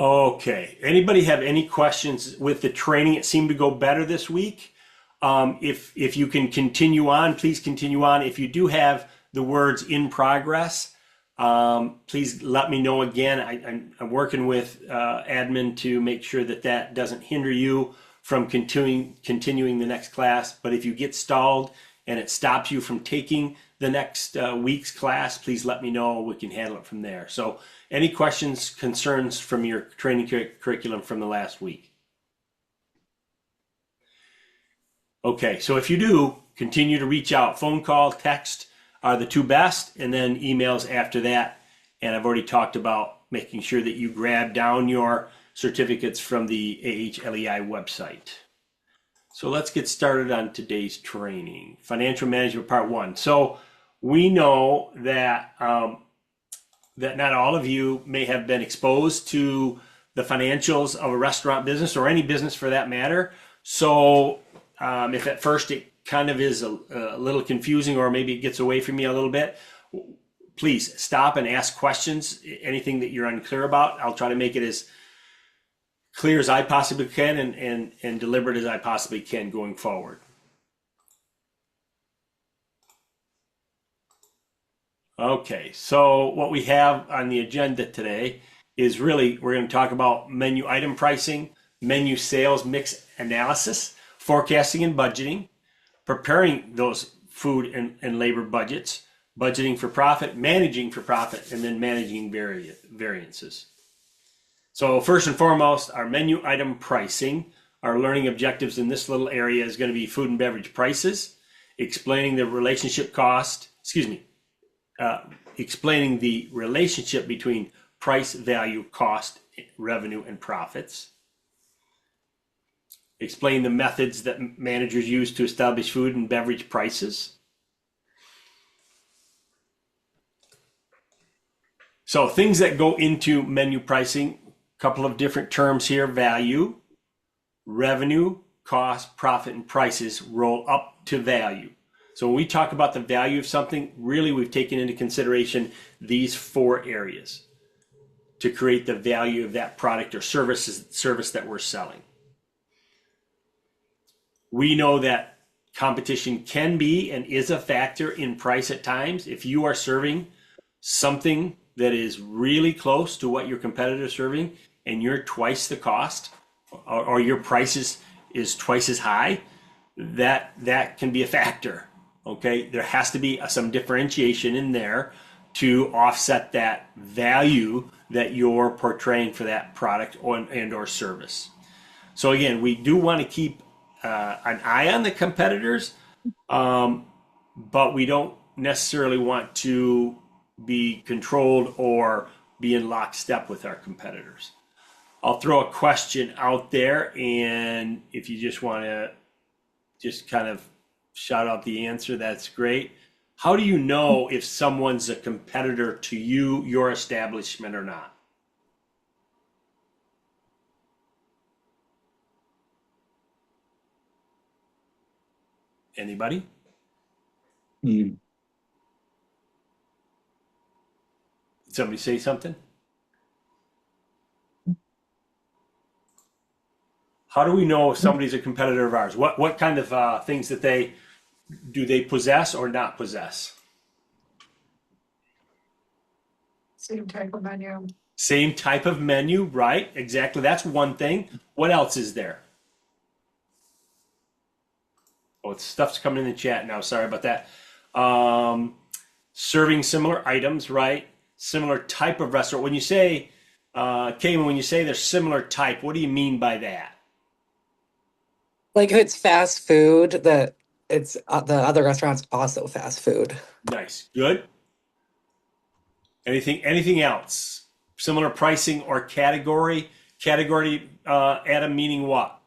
Okay. Anybody have any questions with the training? It seemed to go better this week. If you can continue on, please continue on. If you do have the words in progress, please let me know again. I'm working with admin to make sure that that doesn't hinder you from continuing the next class. But if you get stalled and it stops you from taking the next week's class, please let me know. We can handle it from there. So any questions, concerns from your training curriculum from the last week? Okay, so if you do, continue to reach out. Phone call, text are the two best, and then emails after that. And I've already talked about making sure that you grab down your certificates from the AHLEI website. So let's get started on today's training. Financial Management Part 1. So we know that that not all of you may have been exposed to the financials of a restaurant business or any business for that matter. So if at first it kind of is a little confusing or maybe it gets away from you a little bit, please stop and ask questions. Anything that you're unclear about, I'll try to make it as clear as I possibly can and deliberate as I possibly can going forward. Okay, so what we have on the agenda today is really, we're going to talk about menu item pricing, menu sales mix analysis, forecasting and budgeting, preparing those food and labor budgets, budgeting for profit, managing for profit, and then managing variances. So first and foremost, our menu item pricing, our learning objectives in this little area is going to be food and beverage prices, explaining the relationship explaining the relationship between price, value, cost, revenue, and profits. Explain the methods that managers use to establish food and beverage prices. So things that go into menu pricing, a couple of different terms here: value, revenue, cost, profit, and prices roll up to value. So when we talk about the value of something, really we've taken into consideration these four areas to create the value of that product or service that we're selling. We know that competition can be and is a factor in price at times. If you are serving something that is really close to what your competitor is serving and you're twice the cost or your price is twice as high, that can be a factor. Okay, there has to be some differentiation in there to offset that value that you're portraying for that product or service. So again, we do want to keep an eye on the competitors, but we don't necessarily want to be controlled or be in lockstep with our competitors. I'll throw a question out there, and if you just want to just kind of shout out the answer, that's great. How do you know if someone's a competitor to you, your establishment, or not? Anybody? Did somebody say something? How do we know if somebody's a competitor of ours? What kind of things that they possess or not possess? Same type of menu. Same type of menu, right? Exactly. That's one thing. What else is there? Oh, stuff's coming in the chat now. Sorry about that. Serving similar items, right? Similar type of restaurant. When you say, Cayman, when you say they're similar type, what do you mean by that? Like if it's fast food, that it's the other restaurant's also fast food. Nice. Good. Anything else? Similar pricing or category? Category, Adam, meaning what?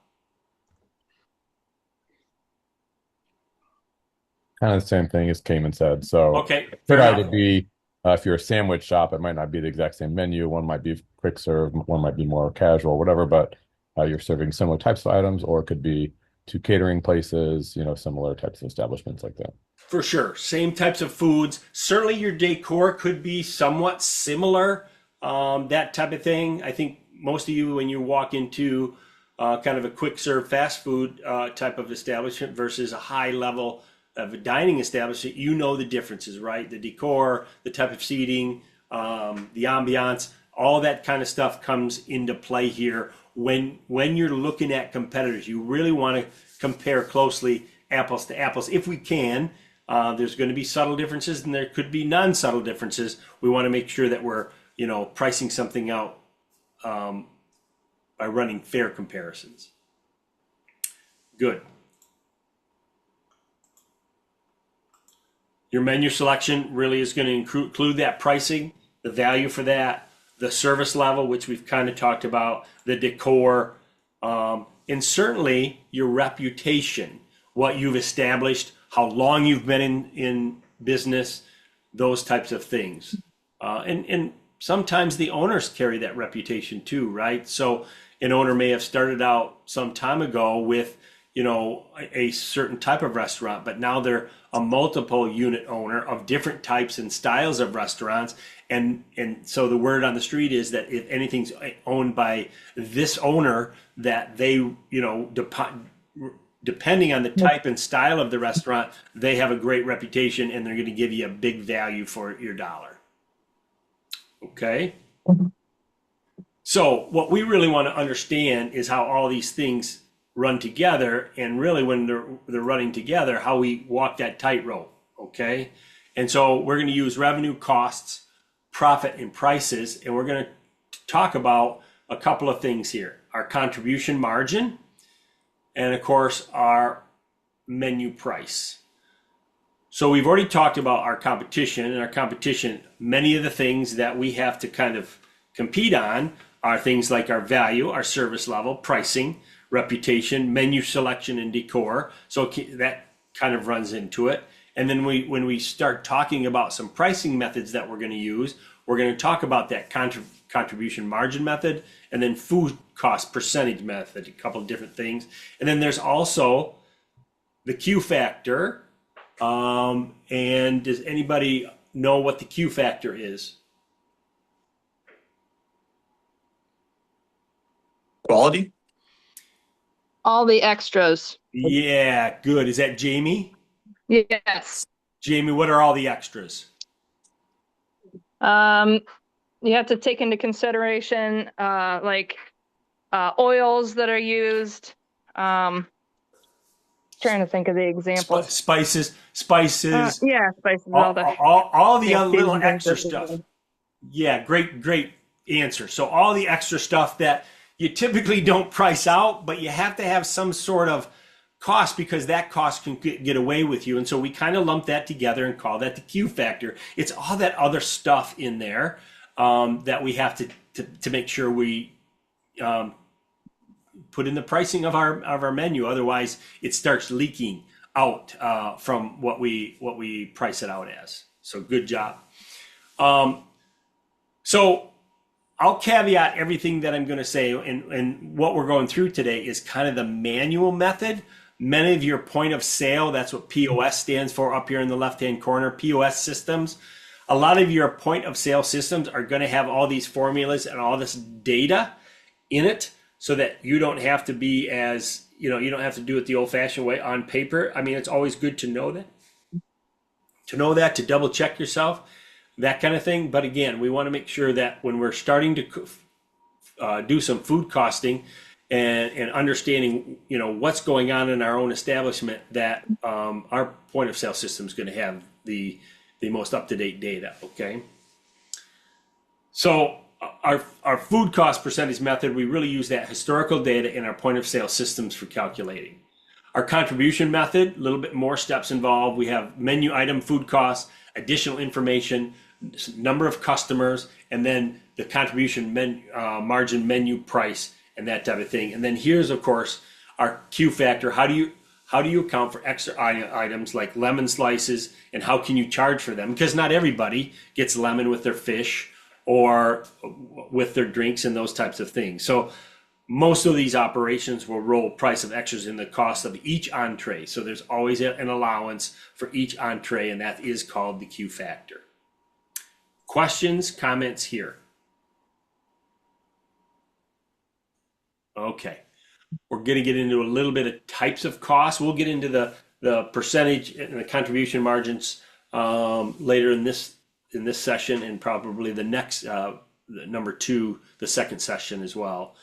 Kind of the same thing as Cayman said. So Okay. it could either be, if you're a sandwich shop, it might not be the exact same menu. One might be quick serve, one might be more casual, whatever, but you're serving similar types of items, or it could be to catering places, similar types of establishments like that. For sure. Same types of foods. Certainly your decor could be somewhat similar, that type of thing. I think most of you, when you walk into kind of a quick serve fast food type of establishment versus a high level of a dining establishment, you know the differences, right? The decor, the type of seating, the ambiance, all that kind of stuff comes into play here. When you're looking at competitors, you really want to compare closely apples to apples if we can. There's going to be subtle differences and there could be non-subtle differences. We want to make sure that we're, pricing something out by running fair comparisons. Good. Your menu selection really is going to include that pricing, the value for that, the service level, which we've kind of talked about, the decor, and certainly your reputation, what you've established, how long you've been in business, those types of things. And sometimes the owners carry that reputation too, right? So an owner may have started out some time ago with, a certain type of restaurant, but now they're a multiple unit owner of different types and styles of restaurants. And so the word on the street is that if anything's owned by this owner, that they, depending on the type and style of the restaurant, they have a great reputation and they're going to give you a big value for your dollar. Okay. So what we really want to understand is how all these things run together, and really when they're running together, how we walk that tightrope. Okay. And so we're going to use revenue, costs, profit, and prices, and we're going to talk about a couple of things here: our contribution margin, and of course our menu price. So we've already talked about our competition, and our competition, many of the things that we have to kind of compete on are things like our value, our service level, pricing, reputation, menu selection, and decor. So that kind of runs into it. And then when we start talking about some pricing methods that we're going to use, we're going to talk about that contribution margin method, and then food cost percentage method, a couple of different things. And then there's also the Q factor. And does anybody know what the Q factor is? Quality? All the extras. Yeah, good. Is that Jamie? Yes. Jamie, what are all the extras? You have to take into consideration oils that are used. Trying to think of the examples. Spices. Yeah, spices. All the other little seasonings extra that stuff. we do. Yeah, great answer. So all the extra stuff that you typically don't price out, but you have to have some sort of cost because that cost can get away with you. And so we kind of lump that together and call that the Q factor. It's all that other stuff in there that we have to make sure we put in the pricing of our menu. Otherwise, it starts leaking out from what we price it out as. So good job. So I'll caveat everything that I'm going to say, and what we're going through today is kind of the manual method. Many of your point of sale, that's what POS stands for up here in the left-hand corner, POS systems. A lot of your point of sale systems are going to have all these formulas and all this data in it so that you don't have to be as, you don't have to do it the old-fashioned way on paper. I mean, it's always good to know that, to double check yourself, that kind of thing. But again, we want to make sure that when we're starting to do some food costing and understanding, what's going on in our own establishment, that our point of sale system is going to have the most up-to-date data. Okay. So our food cost percentage method, we really use that historical data in our point of sale systems for calculating. Our contribution method, a little bit more steps involved. We have menu item food costs, additional information, number of customers, and then the contribution margin menu price and that type of thing. And then here's, of course, our Q factor. How do you account for extra items like lemon slices, and how can you charge for them? Because not everybody gets lemon with their fish or with their drinks and those types of things. So most of these operations will roll price of extras in the cost of each entree. So there's always an allowance for each entree, and that is called the Q factor. Questions, comments here? Okay. We're going to get into a little bit of types of costs. We'll get into the percentage and the contribution margins later in this session, and probably the next the number 2, the second session as well.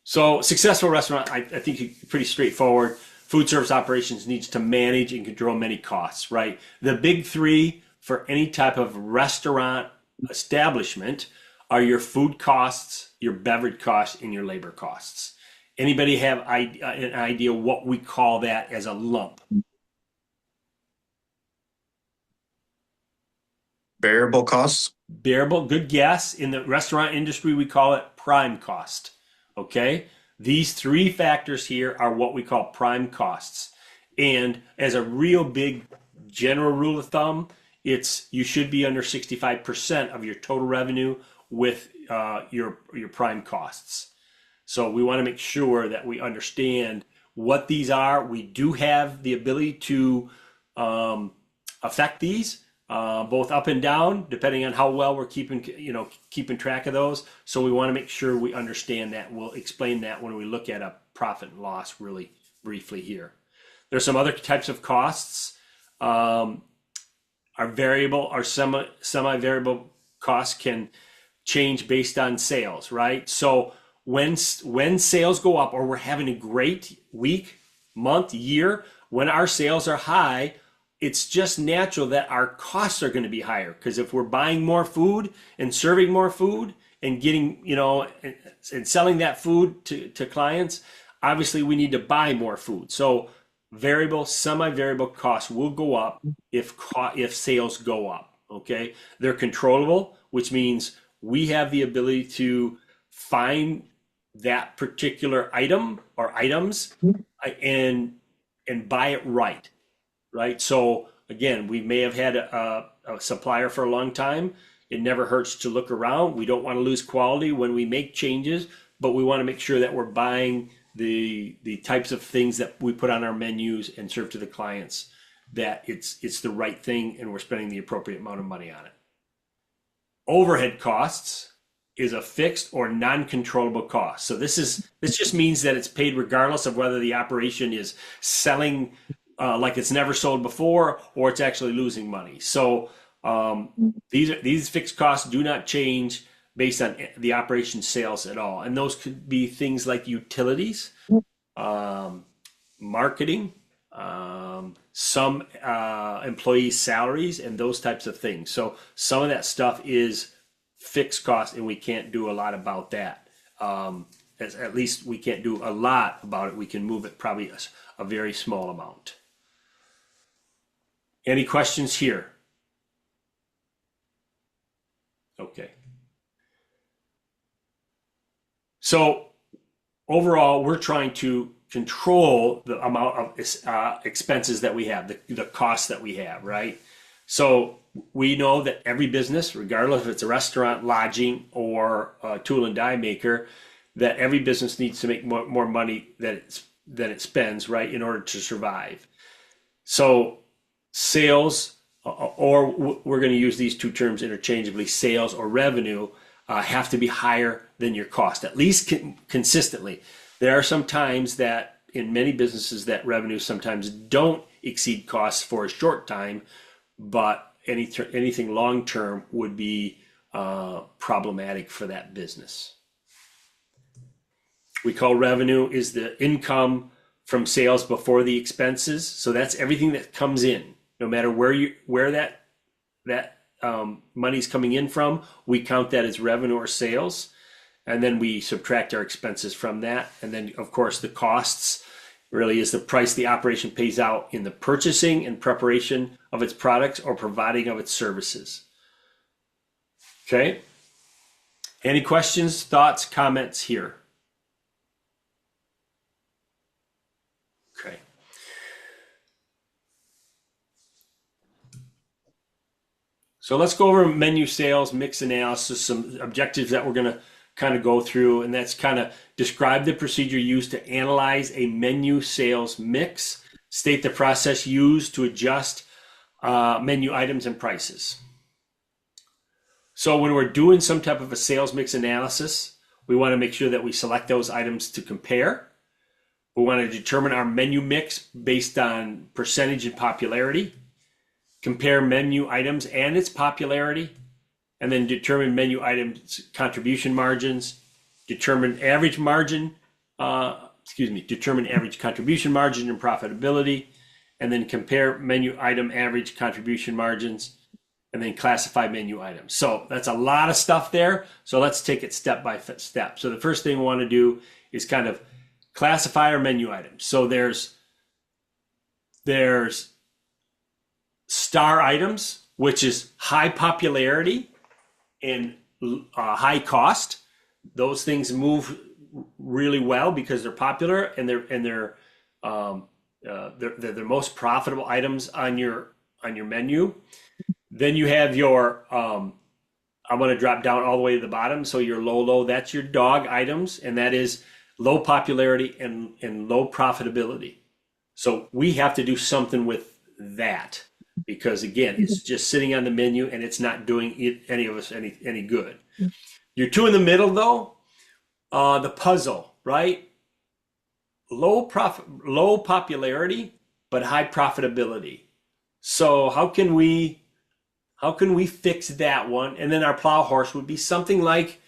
So successful restaurant, I think it's pretty straightforward. Food service operations needs to manage and control many costs, right? The big 3 for any type of restaurant establishment are your food costs, your beverage costs, and your labor costs. Anybody have an idea what we call that as a lump? Variable costs. Variable, good guess. In the restaurant industry, we call it prime cost. Okay? These 3 factors here are what we call prime costs. And as a real big general rule of thumb, you should be under 65% of your total revenue with your prime costs. So we want to make sure that we understand what these are. We do have the ability to affect these both up and down, depending on how well we're keeping track of those. So we want to make sure we understand that. We'll explain that when we look at a profit and loss really briefly here. There's some other types of costs. Our variable, our semi-variable costs can change based on sales, right? So when sales go up, or we're having a great week, month, year, when our sales are high, it's just natural that our costs are going to be higher, because if we're buying more food and serving more food and getting, and selling that food to clients, obviously we need to buy more food. So variable, semi-variable costs will go up if sales go up. Okay, they're controllable, which means we have the ability to find that particular item or items and buy it right. So again, we may have had a supplier for a long time. It never hurts to look around. We don't want to lose quality when we make changes, but we want to make sure that we're buying the types of things that we put on our menus and serve to the clients, that it's the right thing and we're spending the appropriate amount of money on it. Overhead costs is a fixed or non-controllable cost. So this just means that it's paid regardless of whether the operation is selling like it's never sold before, or it's actually losing money. So these fixed costs do not change based on the operation sales at all. And those could be things like utilities, marketing, some employees' salaries, and those types of things. So some of that stuff is fixed cost, and we can't do a lot about that. At least we can't do a lot about it. We can move it probably a very small amount. Any questions here? Okay. So overall, we're trying to control the amount of expenses that we have, the costs that we have, right? So we know that every business, regardless if it's a restaurant, lodging, or a tool and die maker, that every business needs to make more money than it spends, right, in order to survive. So sales, or we're going to use these 2 terms interchangeably, sales or revenue, have to be higher than your cost, at least consistently. There are some times that in many businesses that revenue sometimes don't exceed costs for a short time, but anything long-term would be problematic for that business. We call revenue is the income from sales before the expenses. So that's everything that comes in, no matter where that money's coming in from. We count that as revenue or sales, and then we subtract our expenses from that. And then, of course, the costs really is the price the operation pays out in the purchasing and preparation of its products or providing of its services. Okay. Any questions, thoughts, comments here? Okay. So let's go over menu sales, mix analysis, some objectives that we're going to kind of go through, and that's kind of describe the procedure used to analyze a menu sales mix, state the process used to adjust menu items and prices. So when we're doing some type of a sales mix analysis, We want to make sure that we select those items to compare. We want to determine our menu mix based on percentage and popularity, compare menu items and its popularity, and then determine menu items contribution margins, determine average margin, determine average contribution margin and profitability, and then compare menu item average contribution margins, and then classify menu items. So that's a lot of stuff there. So let's take it step by step. So the first thing we want to do is kind of classify our menu items. So there's star items, which is high popularity and high cost. Those things move really well because they're popular and they're the most profitable items on your menu. Then you have your I'm going to drop down all the way to the bottom. So your low, that's your dog items, and that is low popularity and low profitability. So we have to do something with that because, again, it's just sitting on the menu and it's not doing any of us any good. Your two in the middle, though, the puzzle, right? Low popularity, but high profitability. So how can we fix that one? And then our plow horse would be something like,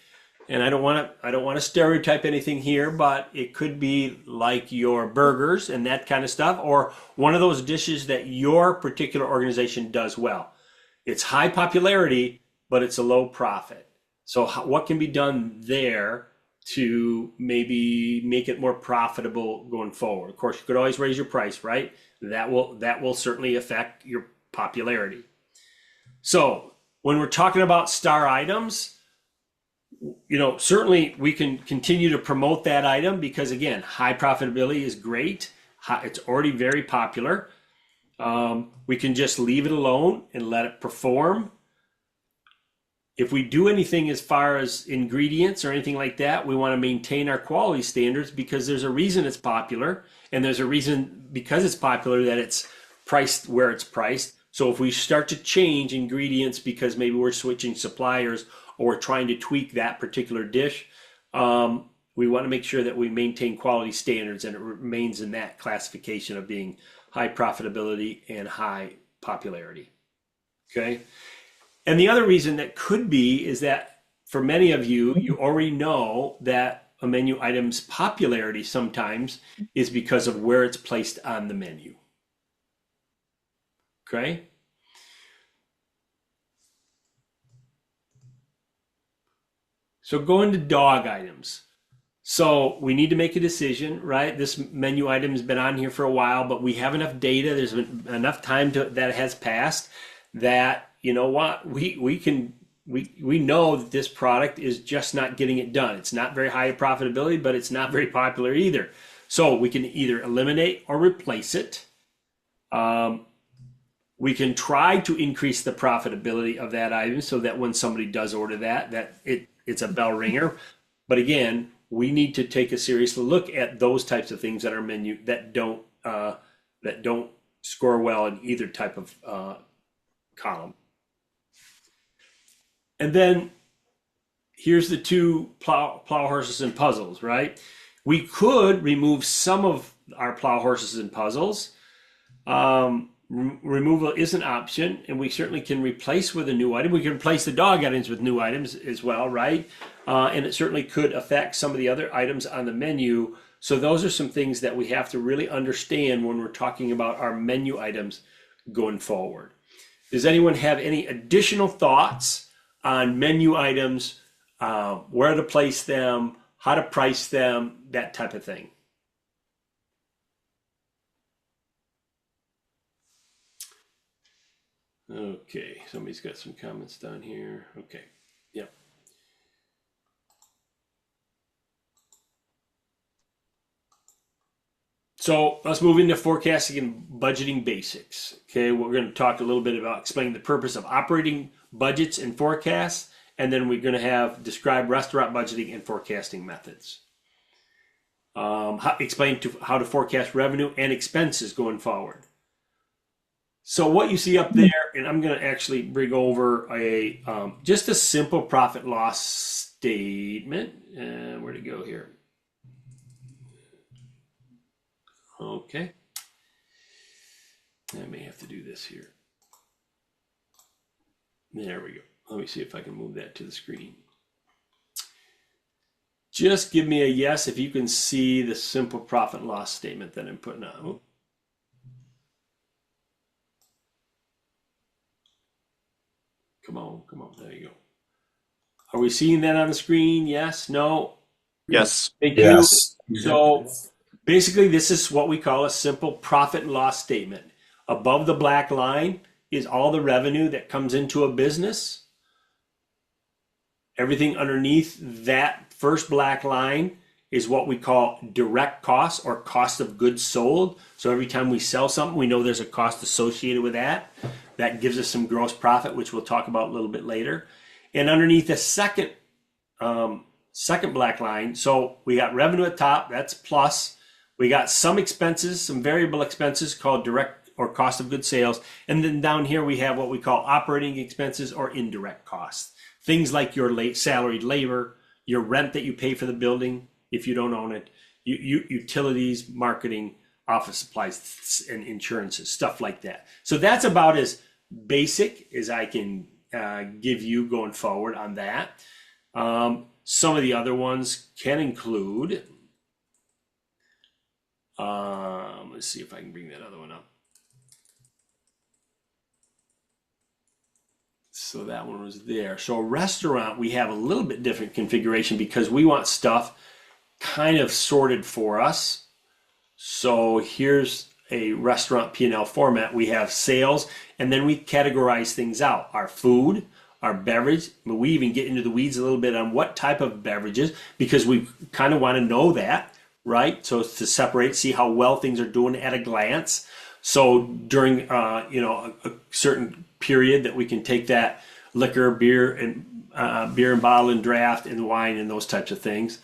and I don't want to stereotype anything here, but it could be like your burgers and that kind of stuff, or one of those dishes that your particular organization does well. It's high popularity, but it's a low profit. So what can be done there to maybe make it more profitable going forward? Of course, you could always raise your price, right? That will certainly affect your popularity. So when we're talking about star items, certainly we can continue to promote that item because, again, high profitability is great. It's already very popular. We can just leave it alone and let it perform. If we do anything as far as ingredients or anything like that, we want to maintain our quality standards because there's a reason it's popular, and there's a reason because it's popular that it's priced where it's priced. So if we start to change ingredients because maybe we're switching suppliers or we're trying to tweak that particular dish, we want to make sure that we maintain quality standards and it remains in that classification of being high profitability and high popularity. Okay. And the other reason that could be is that for many of you, you already know that a menu item's popularity sometimes is because of where it's placed on the menu. Okay. So going to dog items. So we need to make a decision, right? This menu item has been on here for a while, but we have enough data. There's been enough time that has passed that, you know what, we know that this product is just not getting it done. It's not very high profitability, but it's not very popular either. So we can either eliminate or replace it. We can try to increase the profitability of that item so that when somebody does order that it's a bell ringer. But again, we need to take a serious look at those types of things that are menu that don't score well in either type of column. And then here's the two plow horses and puzzles, right? We could remove some of our plow horses and puzzles. Removal is an option, and we certainly can replace with a new item. We can replace the dog items with new items as well, right? And it certainly could affect some of the other items on the menu. So those are some things that we have to really understand when we're talking about our menu items going forward. Does anyone have any additional thoughts on menu items, where to place them, how to price them, that type of thing? Okay, somebody's got some comments down here. Okay, yeah. So let's move into forecasting and budgeting basics. Okay, we're going to talk a little bit about explaining the purpose of operating budgets and forecasts, and then we're going to have describe restaurant budgeting and forecasting methods. Explain how to forecast revenue and expenses going forward. So what you see up there, and I'm going to actually bring over just a simple profit loss statement. Where'd it go here? Okay. I may have to do this here. There we go. Let me see if I can move that to the screen. Just give me a yes if you can see the simple profit and loss statement that I'm putting on. Oh. Come on, come on. There you go. Are we seeing that on the screen? Yes, no? Yes. Thank you. Yes. So basically, this is what we call a simple profit and loss statement. Above the black line is all the revenue that comes into a business. Everything underneath that first black line is what we call direct costs or cost of goods sold. So every time we sell something, we know there's a cost associated with that. That gives us some gross profit, which we'll talk about a little bit later. And underneath the second black line, so we got revenue at top, that's plus. We got some expenses, some variable expenses called direct or cost of goods sales. And then down here we have what we call operating expenses or indirect costs. Things like your salaried labor, your rent that you pay for the building if you don't own it, utilities, marketing, office supplies, and insurances, stuff like that. So that's about as basic as I can give you going forward on that. Some of the other ones can include, let's see if I can bring that other one up. So that one was there. So a restaurant, we have a little bit different configuration because we want stuff kind of sorted for us. So here's a restaurant P&L format. We have sales, and then we categorize things out. Our food, our beverage. We even get into the weeds a little bit on what type of beverages because we kind of want to know that, right? So to separate, see how well things are doing at a glance. So during a certain period that we can take that liquor, beer and bottle and draft and wine and those types of things.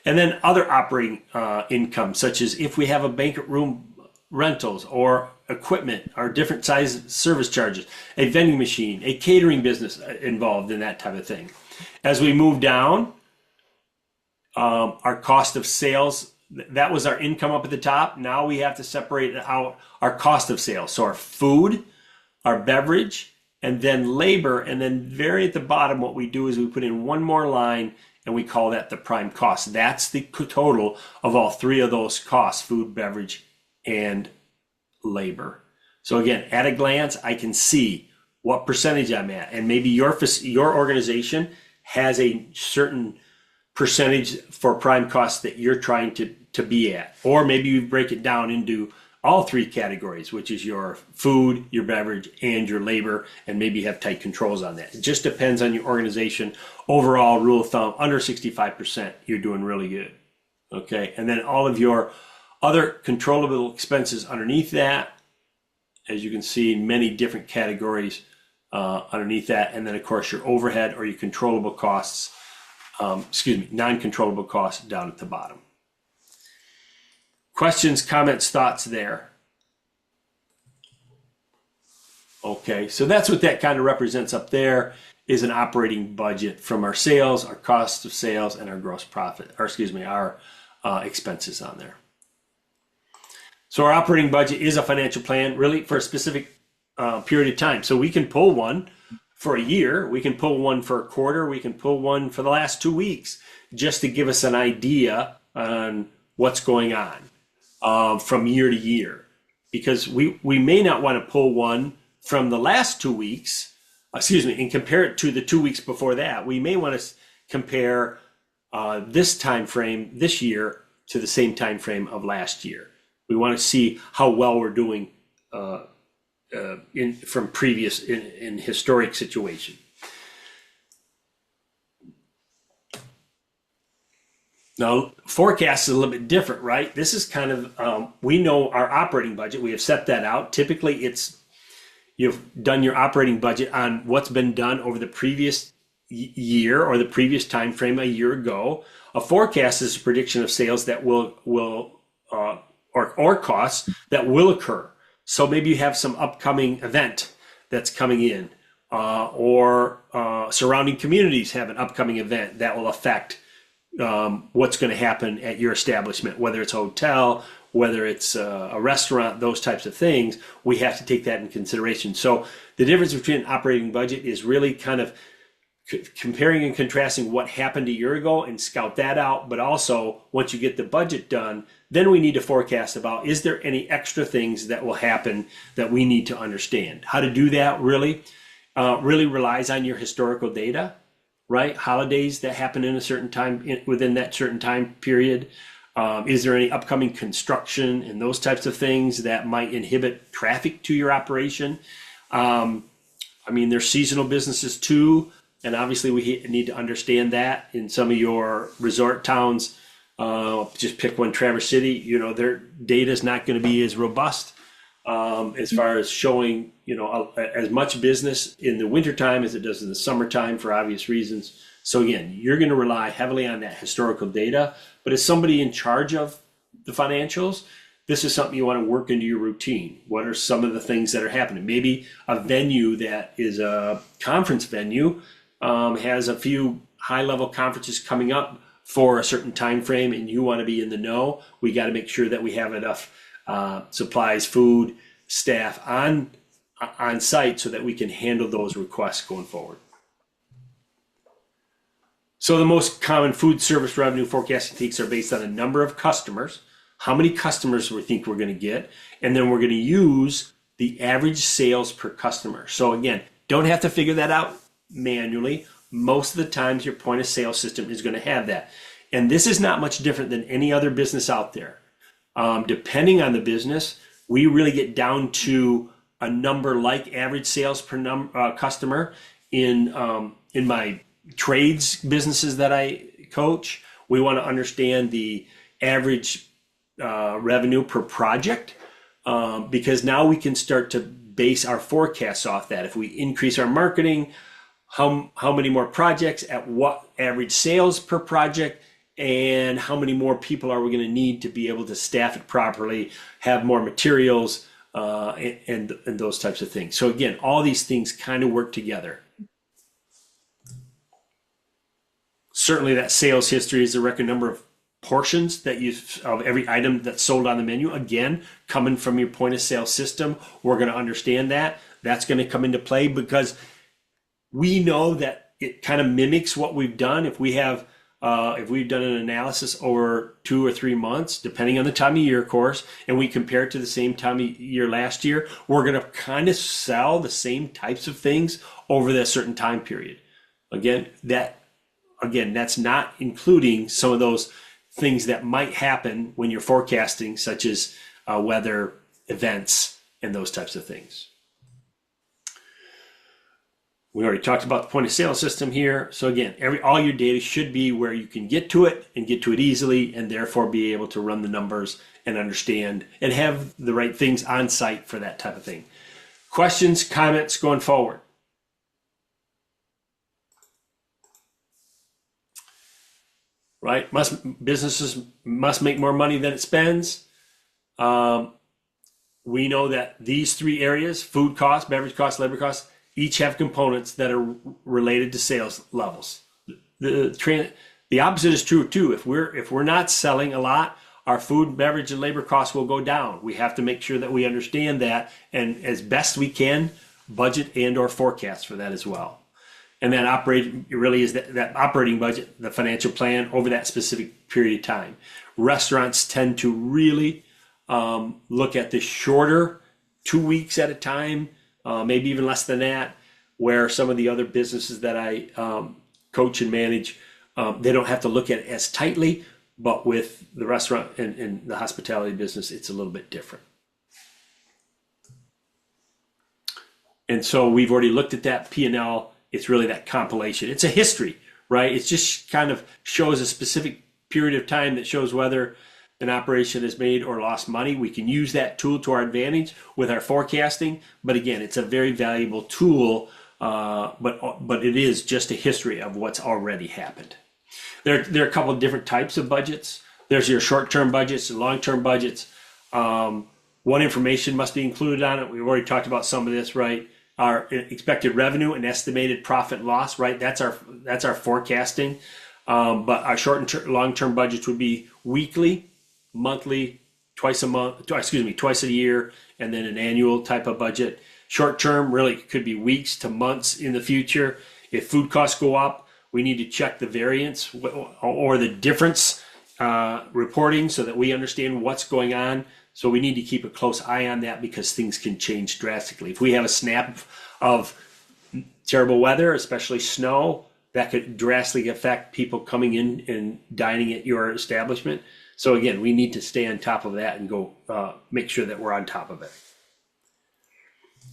And then other operating income, such as if we have a banquet room rentals or equipment or different size service charges, a vending machine, a catering business involved in that type of thing. As we move down, our cost of sales, that was our income up at the top. Now we have to separate out our cost of sales. So our food, our beverage, and then labor. And then very at the bottom, what we do is we put in one more line and we call that the prime cost. That's the total of all three of those costs, food, beverage, and labor. So again, at a glance, I can see what percentage I'm at. And maybe your organization has a certain percentage for prime costs that you're trying to be at. Or maybe you break it down into all three categories, which is your food, your beverage, and your labor, and maybe you have tight controls on that. It just depends on your organization. Overall, rule of thumb, under 65%, you're doing really good. Okay, and then all of your other controllable expenses underneath that, as you can see, many different categories underneath that, and then of course your overhead or your controllable costs, non-controllable costs down at the bottom. Questions, comments, thoughts there? Okay, so that's what that kind of represents up there is an operating budget from our sales, our cost of sales, and our gross profit, or our expenses on there. So our operating budget is a financial plan really for a specific period of time. So we can pull one for a year, we can pull one for a quarter, we can pull one for the last 2 weeks, just to give us an idea on what's going on from year to year. Because we may not want to pull one from the last 2 weeks, and compare it to the 2 weeks before that. We may want to compare this time frame this year to the same time frame of last year. We want to see how well we're doing from previous in historic situation. Now, forecast is a little bit different, right? This is kind of, we know our operating budget. We have set that out. Typically, you've done your operating budget on what's been done over the previous year or the previous time frame a year ago. A forecast is a prediction of sales that or costs that will occur. So maybe you have some upcoming event that's coming in, or surrounding communities have an upcoming event that will affect what's going to happen at your establishment, whether it's a hotel, whether it's a restaurant, those types of things. We have to take that in consideration. So the difference between an operating budget is really kind of comparing and contrasting what happened a year ago and scout that out. But also, once you get the budget done, then we need to forecast about, is there any extra things that will happen that we need to understand? How to do that really relies on your historical data, right? Holidays that happen in a certain time, within that certain time period. Is there any upcoming construction and those types of things that might inhibit traffic to your operation? There's seasonal businesses too. And obviously we need to understand that in some of your resort towns. Just pick one, Traverse City, their data is not going to be as robust as far as showing, as much business in the wintertime as it does in the summertime for obvious reasons. So again, you're going to rely heavily on that historical data, but as somebody in charge of the financials, this is something you want to work into your routine. What are some of the things that are happening? Maybe a venue that is a conference venue has a few high-level conferences coming up for a certain time frame, and you want to be in the know. We got to make sure that we have enough supplies, food, staff on site so that we can handle those requests going forward. So the most common food service revenue forecasting techniques are based on a number of customers, how many customers we think we're going to get, and then we're going to use the average sales per customer. So again, don't have to figure that out manually. Most of the times your point of sale system is going to have that. And this is not much different than any other business out there. Depending on the business, we really get down to a number like average sales per customer. In my trades businesses that I coach, we want to understand the average revenue per project, because now we can start to base our forecasts off that. If we increase our marketing, how many more projects at what average sales per project, and how many more people are we going to need to be able to staff it properly, have more materials, and those types of things. So again, all these things kind of work together. Certainly that sales history is a record number of portions that of every item that's sold on the menu. Again, coming from your point of sale system, we're going to understand that. That's going to come into play because we know that it kind of mimics what we've done. If we've done an analysis over 2 or 3 months, depending on the time of year, of course, and we compare it to the same time of year last year, we're going to kind of sell the same types of things over that certain time period. Again, that's not including some of those things that might happen when you're forecasting, such as weather, events, and those types of things. We already talked about the point of sale system here. So again, all your data should be where you can get to it and get to it easily, and therefore be able to run the numbers and understand and have the right things on site for that type of thing. Questions, comments going forward? Right? Businesses must make more money than it spends. We know that these 3 areas, food costs, beverage costs, labor costs, each have components that are related to sales levels. The opposite is true too. If we're not selling a lot, our food, beverage, and labor costs will go down. We have to make sure that we understand that, and as best we can, budget and or forecast for that as well. And then really is that operating budget, the financial plan over that specific period of time. Restaurants tend to really look at the shorter 2 weeks at a time, maybe even less than that, where some of the other businesses that I coach and manage, they don't have to look at it as tightly, but with the restaurant and the hospitality business, it's a little bit different. And so we've already looked at that P&L. It's really that compilation. It's a history, right? It just kind of shows a specific period of time that shows whether an operation has made or lost money. We can use that tool to our advantage with our forecasting. But again, it's a very valuable tool, but it is just a history of what's already happened. There are a couple of different types of budgets. There's your short-term budgets and long-term budgets. What information must be included on it? We've already talked about some of this, right? our expected revenue and estimated profit loss, right? That's our forecasting. But our short and long-term budgets would be weekly, monthly, twice a year, and then an annual type of budget. Short term really could be weeks to months in the future. If food costs go up, we need to check the variance or the difference reporting so that we understand what's going on. So we need to keep a close eye on that because things can change drastically. If we have a snap of terrible weather, especially snow, that could drastically affect people coming in and dining at your establishment. So again, we need to stay on top of that and go make sure that we're on top of it.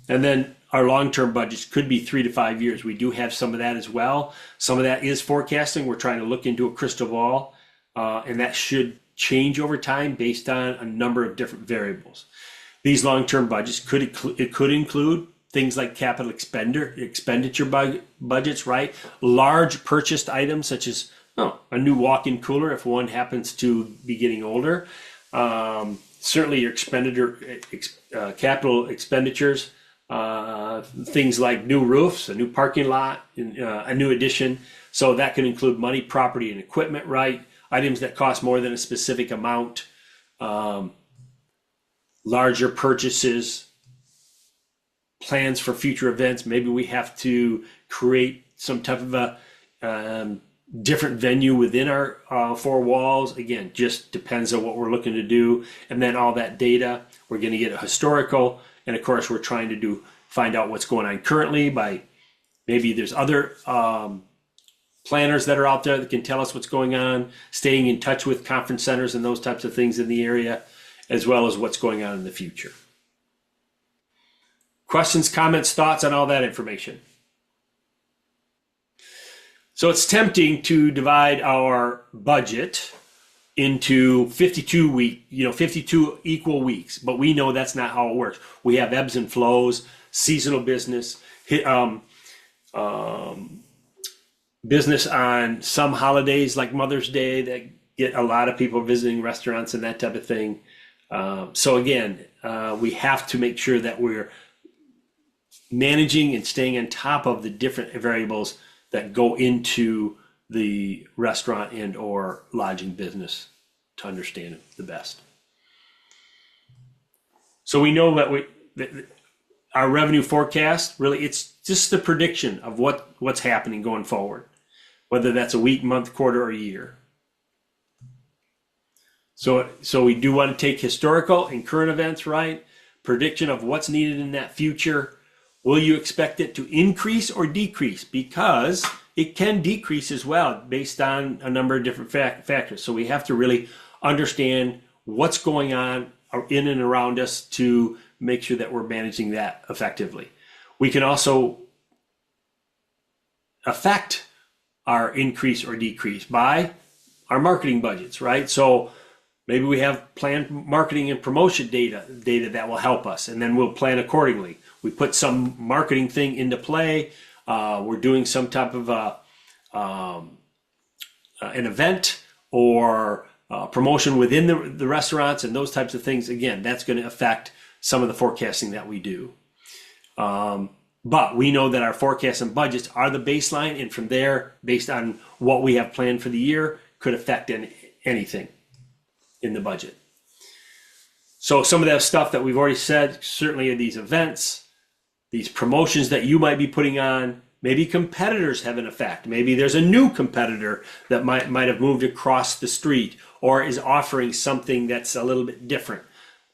And then our long-term budgets could be 3 to 5 years. We do have some of that as well. Some of that is forecasting. We're trying to look into a crystal ball, and that should change over time based on a number of different variables. These long-term budgets could include things like capital expenditure budgets, right? Large purchased items such as a new walk-in cooler if one happens to be getting older. Certainly your capital expenditures, things like new roofs, a new parking lot, a new addition. So that can include money, property, and equipment, right? Items that cost more than a specific amount, larger purchases, plans for future events. Maybe we have to create some type of a different venue within our 4 walls. Again, just depends on what we're looking to do. And then all that data, we're going to get a historical. And of course, we're trying to find out what's going on currently by maybe there's other planners that are out there that can tell us what's going on, staying in touch with conference centers and those types of things in the area, as well as what's going on in the future. Questions, comments, thoughts on all that information? So it's tempting to divide our budget into 52 equal weeks, but we know that's not how it works. We have ebbs and flows, seasonal business, business on some holidays like Mother's Day that get a lot of people visiting restaurants and that type of thing. So again, we have to make sure that we're managing and staying on top of the different variables that go into the restaurant and or lodging business to understand it the best. So we know that our revenue forecast, really, it's just the prediction of what's happening going forward, whether that's a week, month, quarter, or year. So we do want to take historical and current events, right? Prediction of what's needed in that future. Will you expect it to increase or decrease? Because it can decrease as well based on a number of different factors. So we have to really understand what's going on in and around us to make sure that we're managing that effectively. We can also affect our increase or decrease by our marketing budgets, right? So maybe we have planned marketing and promotion data that will help us, and then we'll plan accordingly. We put some marketing thing into play. We're doing some type of an event or promotion within the restaurants and those types of things. Again, that's going to affect some of the forecasting that we do. But we know that our forecasts and budgets are the baseline, and from there, based on what we have planned for the year, could affect anything in the budget. So some of that stuff that we've already said, certainly in these events, these promotions that you might be putting on, maybe competitors have an effect. Maybe there's a new competitor that might have moved across the street or is offering something that's a little bit different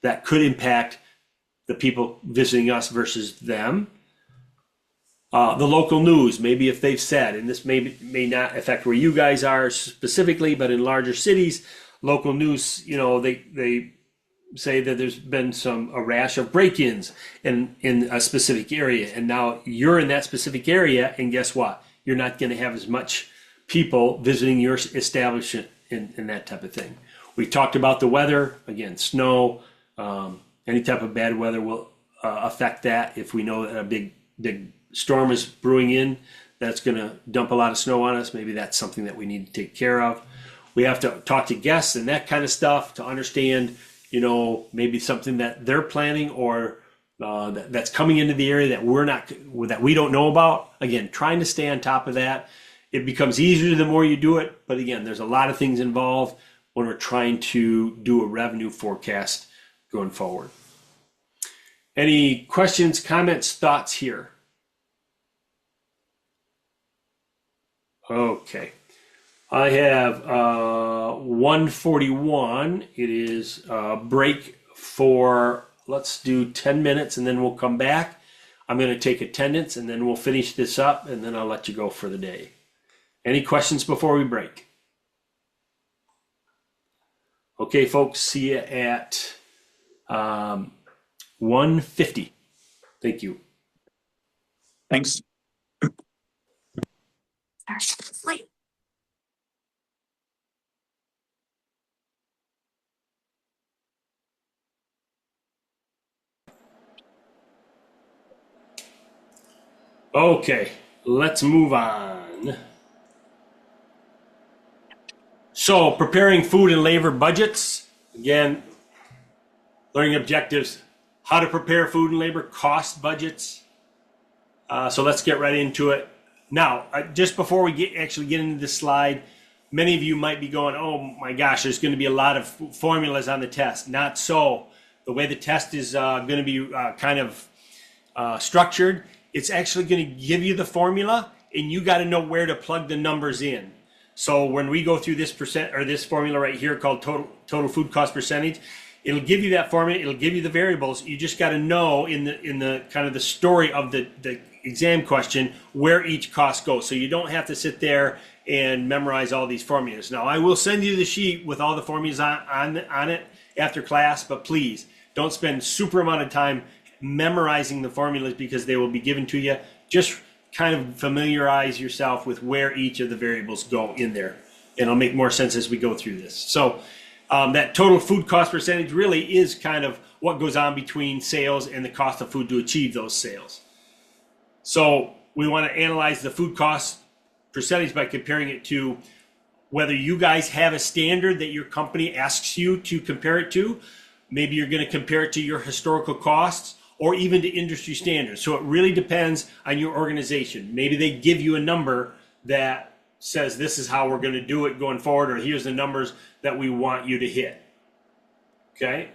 that could impact the people visiting us versus them. The local news, maybe if they've said, and this may not affect where you guys are specifically, but in larger cities, local news, they say that there's been a rash of break-ins in a specific area, and now you're in that specific area, and guess what? You're not going to have as much people visiting your establishment and that type of thing. We talked about the weather, again, snow, any type of bad weather will affect that. If we know that a big storm is brewing in, that's going to dump a lot of snow on us. Maybe that's something that we need to take care of. We have to talk to guests and that kind of stuff to understand, maybe something that they're planning or that's coming into the area that we don't know about. Again, trying to stay on top of that. It becomes easier the more you do it, but again, there's a lot of things involved when we're trying to do a revenue forecast going forward. Any questions, comments, thoughts here? Okay. I have 1:41. It is break for, let's do 10 minutes and then we'll come back. I'm going to take attendance and then we'll finish this up and then I'll let you go for the day. Any questions before we break? Okay, folks, see you at 1:50. Thank you. Thanks. Okay, let's move on. So, preparing food and labor budgets. Again, learning objectives, how to prepare food and labor cost budgets. So let's get right into it. Now, just before we actually get into this slide, many of you might be going, oh my gosh, there's going to be a lot of formulas on the test. Not so. The way the test is going to be kind of structured, it's actually going to give you the formula and you got to know where to plug the numbers in. So when we go through this percent or this formula right here called total food cost percentage, it'll give you that formula, it'll give you the variables. You just got to know in the kind of the story of the exam question where each cost goes. So you don't have to sit there and memorize all these formulas. Now I will send you the sheet with all the formulas on it after class, but please don't spend super amount of time memorizing the formulas because they will be given to you. Just kind of familiarize yourself with where each of the variables go in there. And it'll make more sense as we go through this. So that total food cost percentage really is kind of what goes on between sales and the cost of food to achieve those sales. So we want to analyze the food cost percentage by comparing it to whether you guys have a standard that your company asks you to compare it to. Maybe you're going to compare it to your historical costs or even to industry standards. So it really depends on your organization. Maybe they give you a number that says this is how we're going to do it going forward, or here's the numbers that we want you to hit. Okay?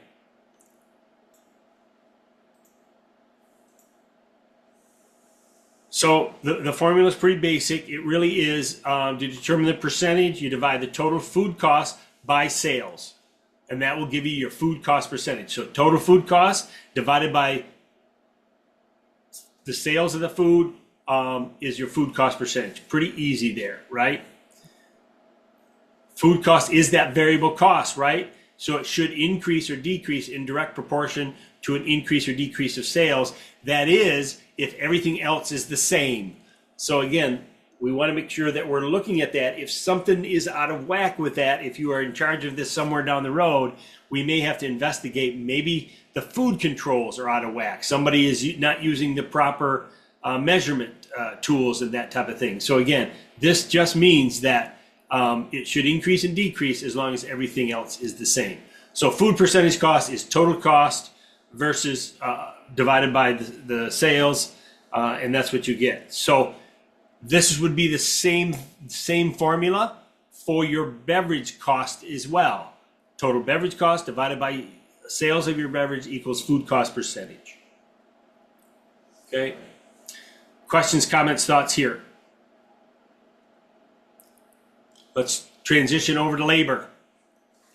So the formula is pretty basic. It really is to determine the percentage, you divide the total food cost by sales. And that will give you your food cost percentage. So total food cost divided by the sales of the food is your food cost percentage. Pretty easy there, right? Food cost is that variable cost, right? So it should increase or decrease in direct proportion to an increase or decrease of sales. That is, if everything else is the same. So again, we want to make sure that we're looking at that. If something is out of whack with that, if you are in charge of this somewhere down the road, we may have to investigate. Maybe the food controls are out of whack. Somebody is not using the proper measurement tools and that type of thing. So again, this just means that it should increase and decrease as long as everything else is the same. So food percentage cost is total cost versus divided by the sales, and that's what you get. So this would be the same formula for your beverage cost as well. Total beverage cost divided by sales of your beverage equals food cost percentage. Okay. Questions, comments, thoughts here? Let's transition over to labor.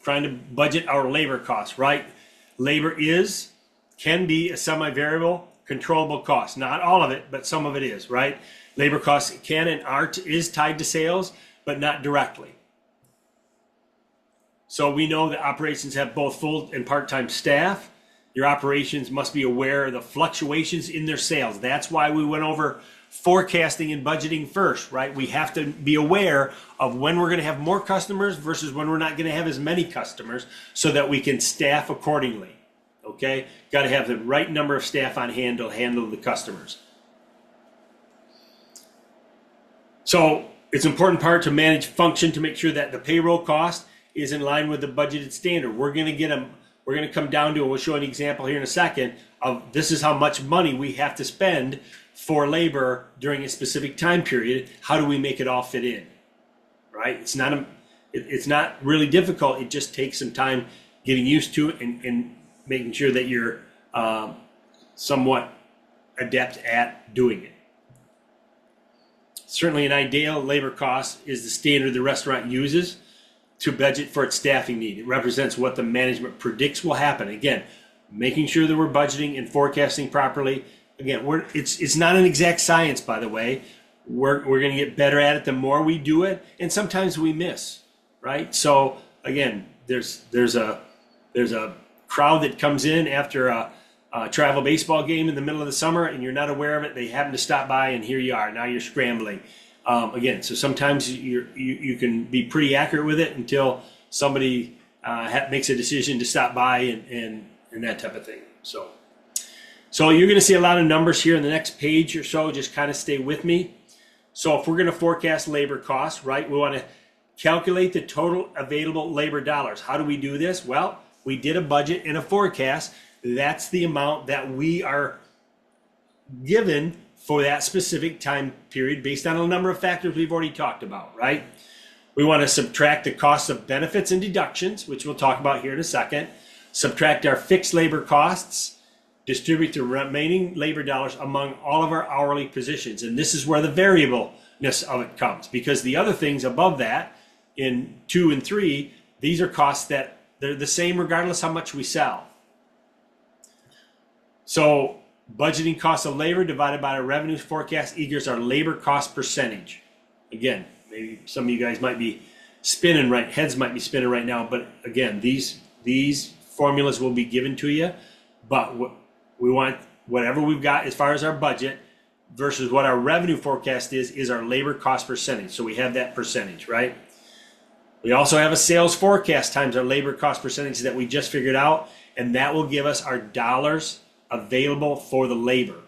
Trying to budget our labor costs, right? Labor can be a semi-variable controllable cost. Not all of it, but some of it is, right? Labor costs can and is tied to sales, but not directly. So we know that operations have both full and part-time staff. Your operations must be aware of the fluctuations in their sales. That's why we went over forecasting and budgeting first, right? We have to be aware of when we're going to have more customers versus when we're not going to have as many customers so that we can staff accordingly. Okay? Got to have the right number of staff on hand to handle the customers. So it's an important part to manage function to make sure that the payroll cost is in line with the budgeted standard. We're we're going to come down to, and we'll show an example here in a second, of this is how much money we have to spend for labor during a specific time period. How do we make it all fit in? Right? It's not really difficult. It just takes some time getting used to it and making sure that you're somewhat adept at doing it. Certainly an ideal labor cost is the standard the restaurant uses to budget for its staffing need. It represents what the management predicts will happen. Again, making sure that we're budgeting and forecasting properly. Again, it's not an exact science, by the way. We're going to get better at it the more we do it, and sometimes we miss, right? So again, there's a crowd that comes in after a travel baseball game in the middle of the summer, and you're not aware of it. They happen to stop by, and here you are. Now you're scrambling. Again, so sometimes you can be pretty accurate with it until somebody makes a decision to stop by and that type of thing. So you're going to see a lot of numbers here in the next page or so. Just kind of stay with me. So if we're going to forecast labor costs, right, we want to calculate the total available labor dollars. How do we do this? Well, we did a budget and a forecast. That's the amount that we are given for that specific time period based on a number of factors we've already talked about, right? We want to subtract the cost of benefits and deductions, which we'll talk about here in a second, subtract our fixed labor costs, distribute the remaining labor dollars among all of our hourly positions. And this is where the variableness of it comes, because the other things above that in 2 and 3, these are costs that they're the same regardless how much we sell. So budgeting cost of labor divided by our revenue forecast equals our labor cost percentage. Again, maybe some of you guys might be heads might be spinning right now, but again, these formulas will be given to you, but we want whatever we've got as far as our budget versus what our revenue forecast is our labor cost percentage. So we have that percentage, right? We also have a sales forecast times our labor cost percentage that we just figured out, and that will give us our dollars available for the labor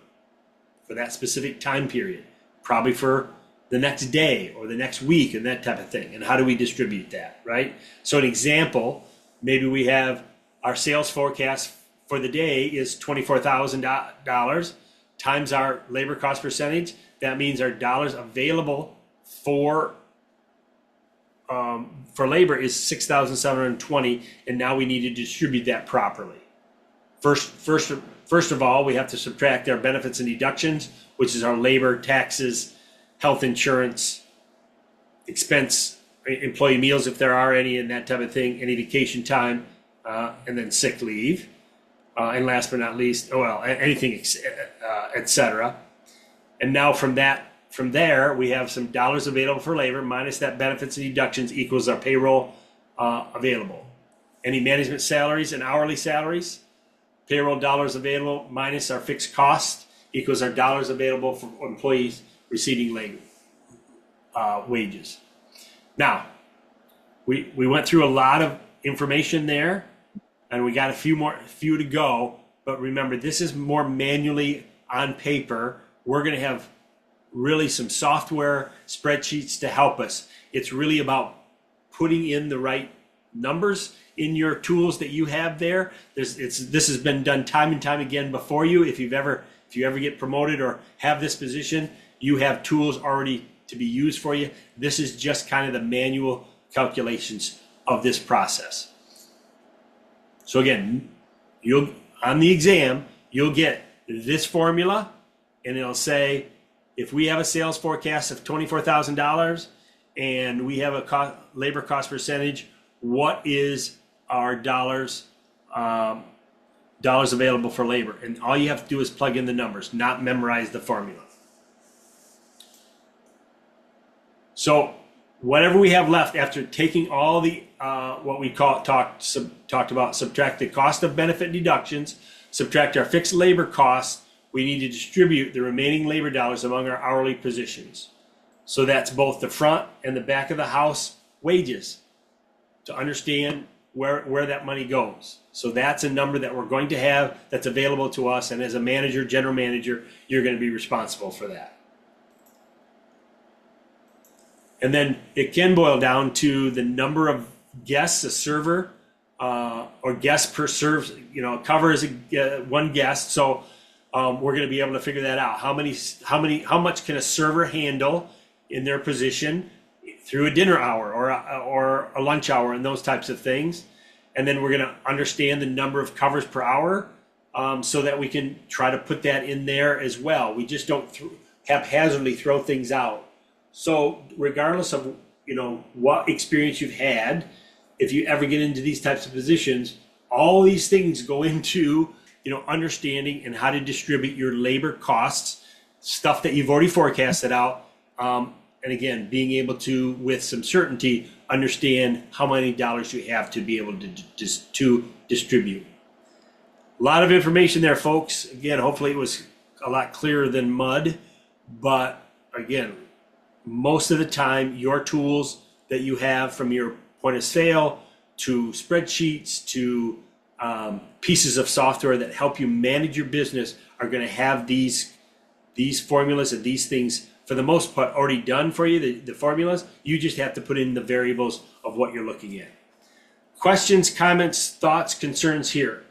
for that specific time period, probably for the next day or the next week and that type of thing. And how do we distribute that, right? So an example, maybe we have our sales forecast for the day is $24,000 times our labor cost percentage. That means our dollars available for labor is 6,720, and now we need to distribute that properly. First of all, we have to subtract our benefits and deductions, which is our labor, taxes, health insurance, expense, employee meals if there are any, and that type of thing, any vacation time, and then sick leave. And last but not least, anything, etc. And now from there, we have some dollars available for labor minus that benefits and deductions equals our payroll available. Any management salaries and hourly salaries, payroll dollars available minus our fixed cost equals our dollars available for employees receiving labor wages. Now, we went through a lot of information there, and we got a few to go. But remember, this is more manually on paper. We're going to have really some software spreadsheets to help us. It's really about putting in the right numbers in your tools that you have there. This has been done time and time again before you. If you ever get promoted or have this position, you have tools already to be used for you. This is just kind of the manual calculations of this process. So again, on the exam, you'll get this formula, and it'll say, if we have a sales forecast of $24,000 and we have a labor cost percentage, what is our dollars available for labor? And all you have to do is plug in the numbers, not memorize the formula. So whatever we have left after taking all the what we talked about, subtract the cost of benefit deductions, subtract our fixed labor costs, we need to distribute the remaining labor dollars among our hourly positions. So that's both the front and the back of the house wages, to understand where that money goes. So that's a number that we're going to have that's available to us, and as a manager, general manager, you're going to be responsible for that. And then it can boil down to the number of guests a server or guest per serve, cover is one guest. So we're going to be able to figure that out. How much can a server handle in their position through a dinner hour or a lunch hour and those types of things. And then we're going to understand the number of covers per hour so that we can try to put that in there as well. We just don't haphazardly throw things out. So regardless of what experience you've had, if you ever get into these types of positions, all these things go into understanding and how to distribute your labor costs, stuff that you've already forecasted out. And again, being able to, with some certainty, understand how many dollars you have to be able to distribute. A lot of information there, folks. Again, hopefully it was a lot clearer than mud. But again, most of the time, your tools that you have, from your point of sale to spreadsheets to pieces of software that help you manage your business, are going to have these formulas and these things, for the most part, already done for you, the formulas. You just have to put in the variables of what you're looking at. Questions, comments, thoughts, concerns here?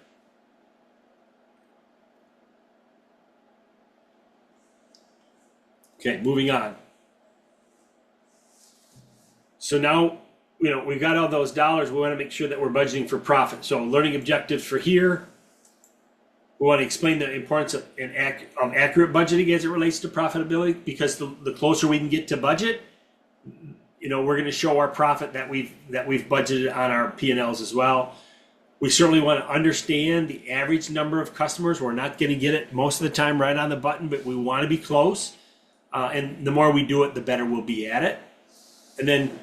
Okay, moving on. So now, we've got all those dollars. We want to make sure that we're budgeting for profit. So learning objectives for here. We want to explain the importance of accurate budgeting as it relates to profitability, because the closer we can get to budget, we're going to show our profit that we've budgeted on our P&Ls as well. We certainly want to understand the average number of customers. We're not going to get it most of the time right on the button, but we want to be close. And the more we do it, the better we'll be at it. And then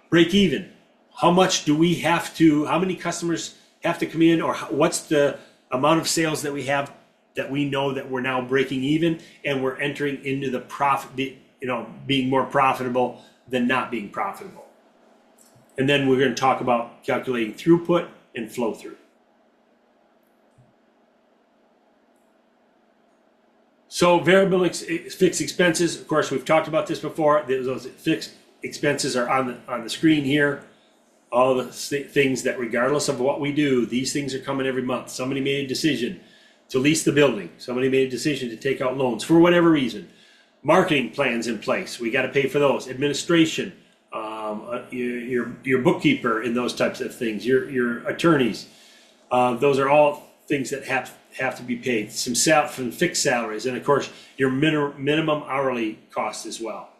break even. How many customers have to come in, or what's the amount of sales that we have that we know that we're now breaking even and we're entering into the profit, being more profitable than not being profitable. And then we're going to talk about calculating throughput and flow through. So variable fixed expenses, of course, we've talked about this before. Those fixed expenses are on the screen here. All the things that, regardless of what we do, these things are coming every month. Somebody made a decision to lease the building. Somebody made a decision to take out loans for whatever reason. Marketing plans in place. We got to pay for those. Administration, your bookkeeper, and those types of things. Your attorneys. Those are all things that have to be paid. Some fixed salaries, and of course your minimum hourly costs as well.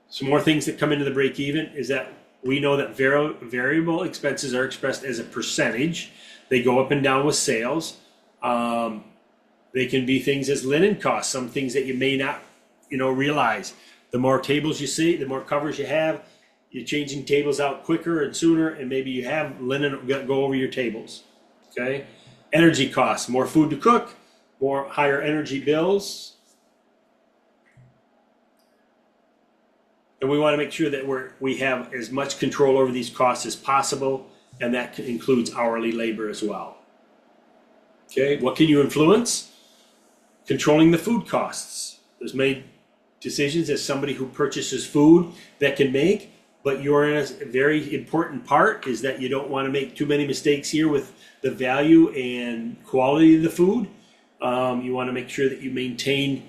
Some more things that come into the break even is that we know that variable expenses are expressed as a percentage. They go up and down with sales. They can be things as linen costs, some things that you may not realize. The more tables you see, the more covers you have, you're changing tables out quicker and sooner, and maybe you have linen go over your tables. Okay? Energy costs, more food to cook, more higher energy bills. And we want to make sure that we have as much control over these costs as possible, and that includes hourly labor as well. Okay, what can you influence? Controlling the food costs. There's made decisions as somebody who purchases food that can make, but you're in a very important part is that you don't want to make too many mistakes here with the value and quality of the food. You want to make sure that you maintain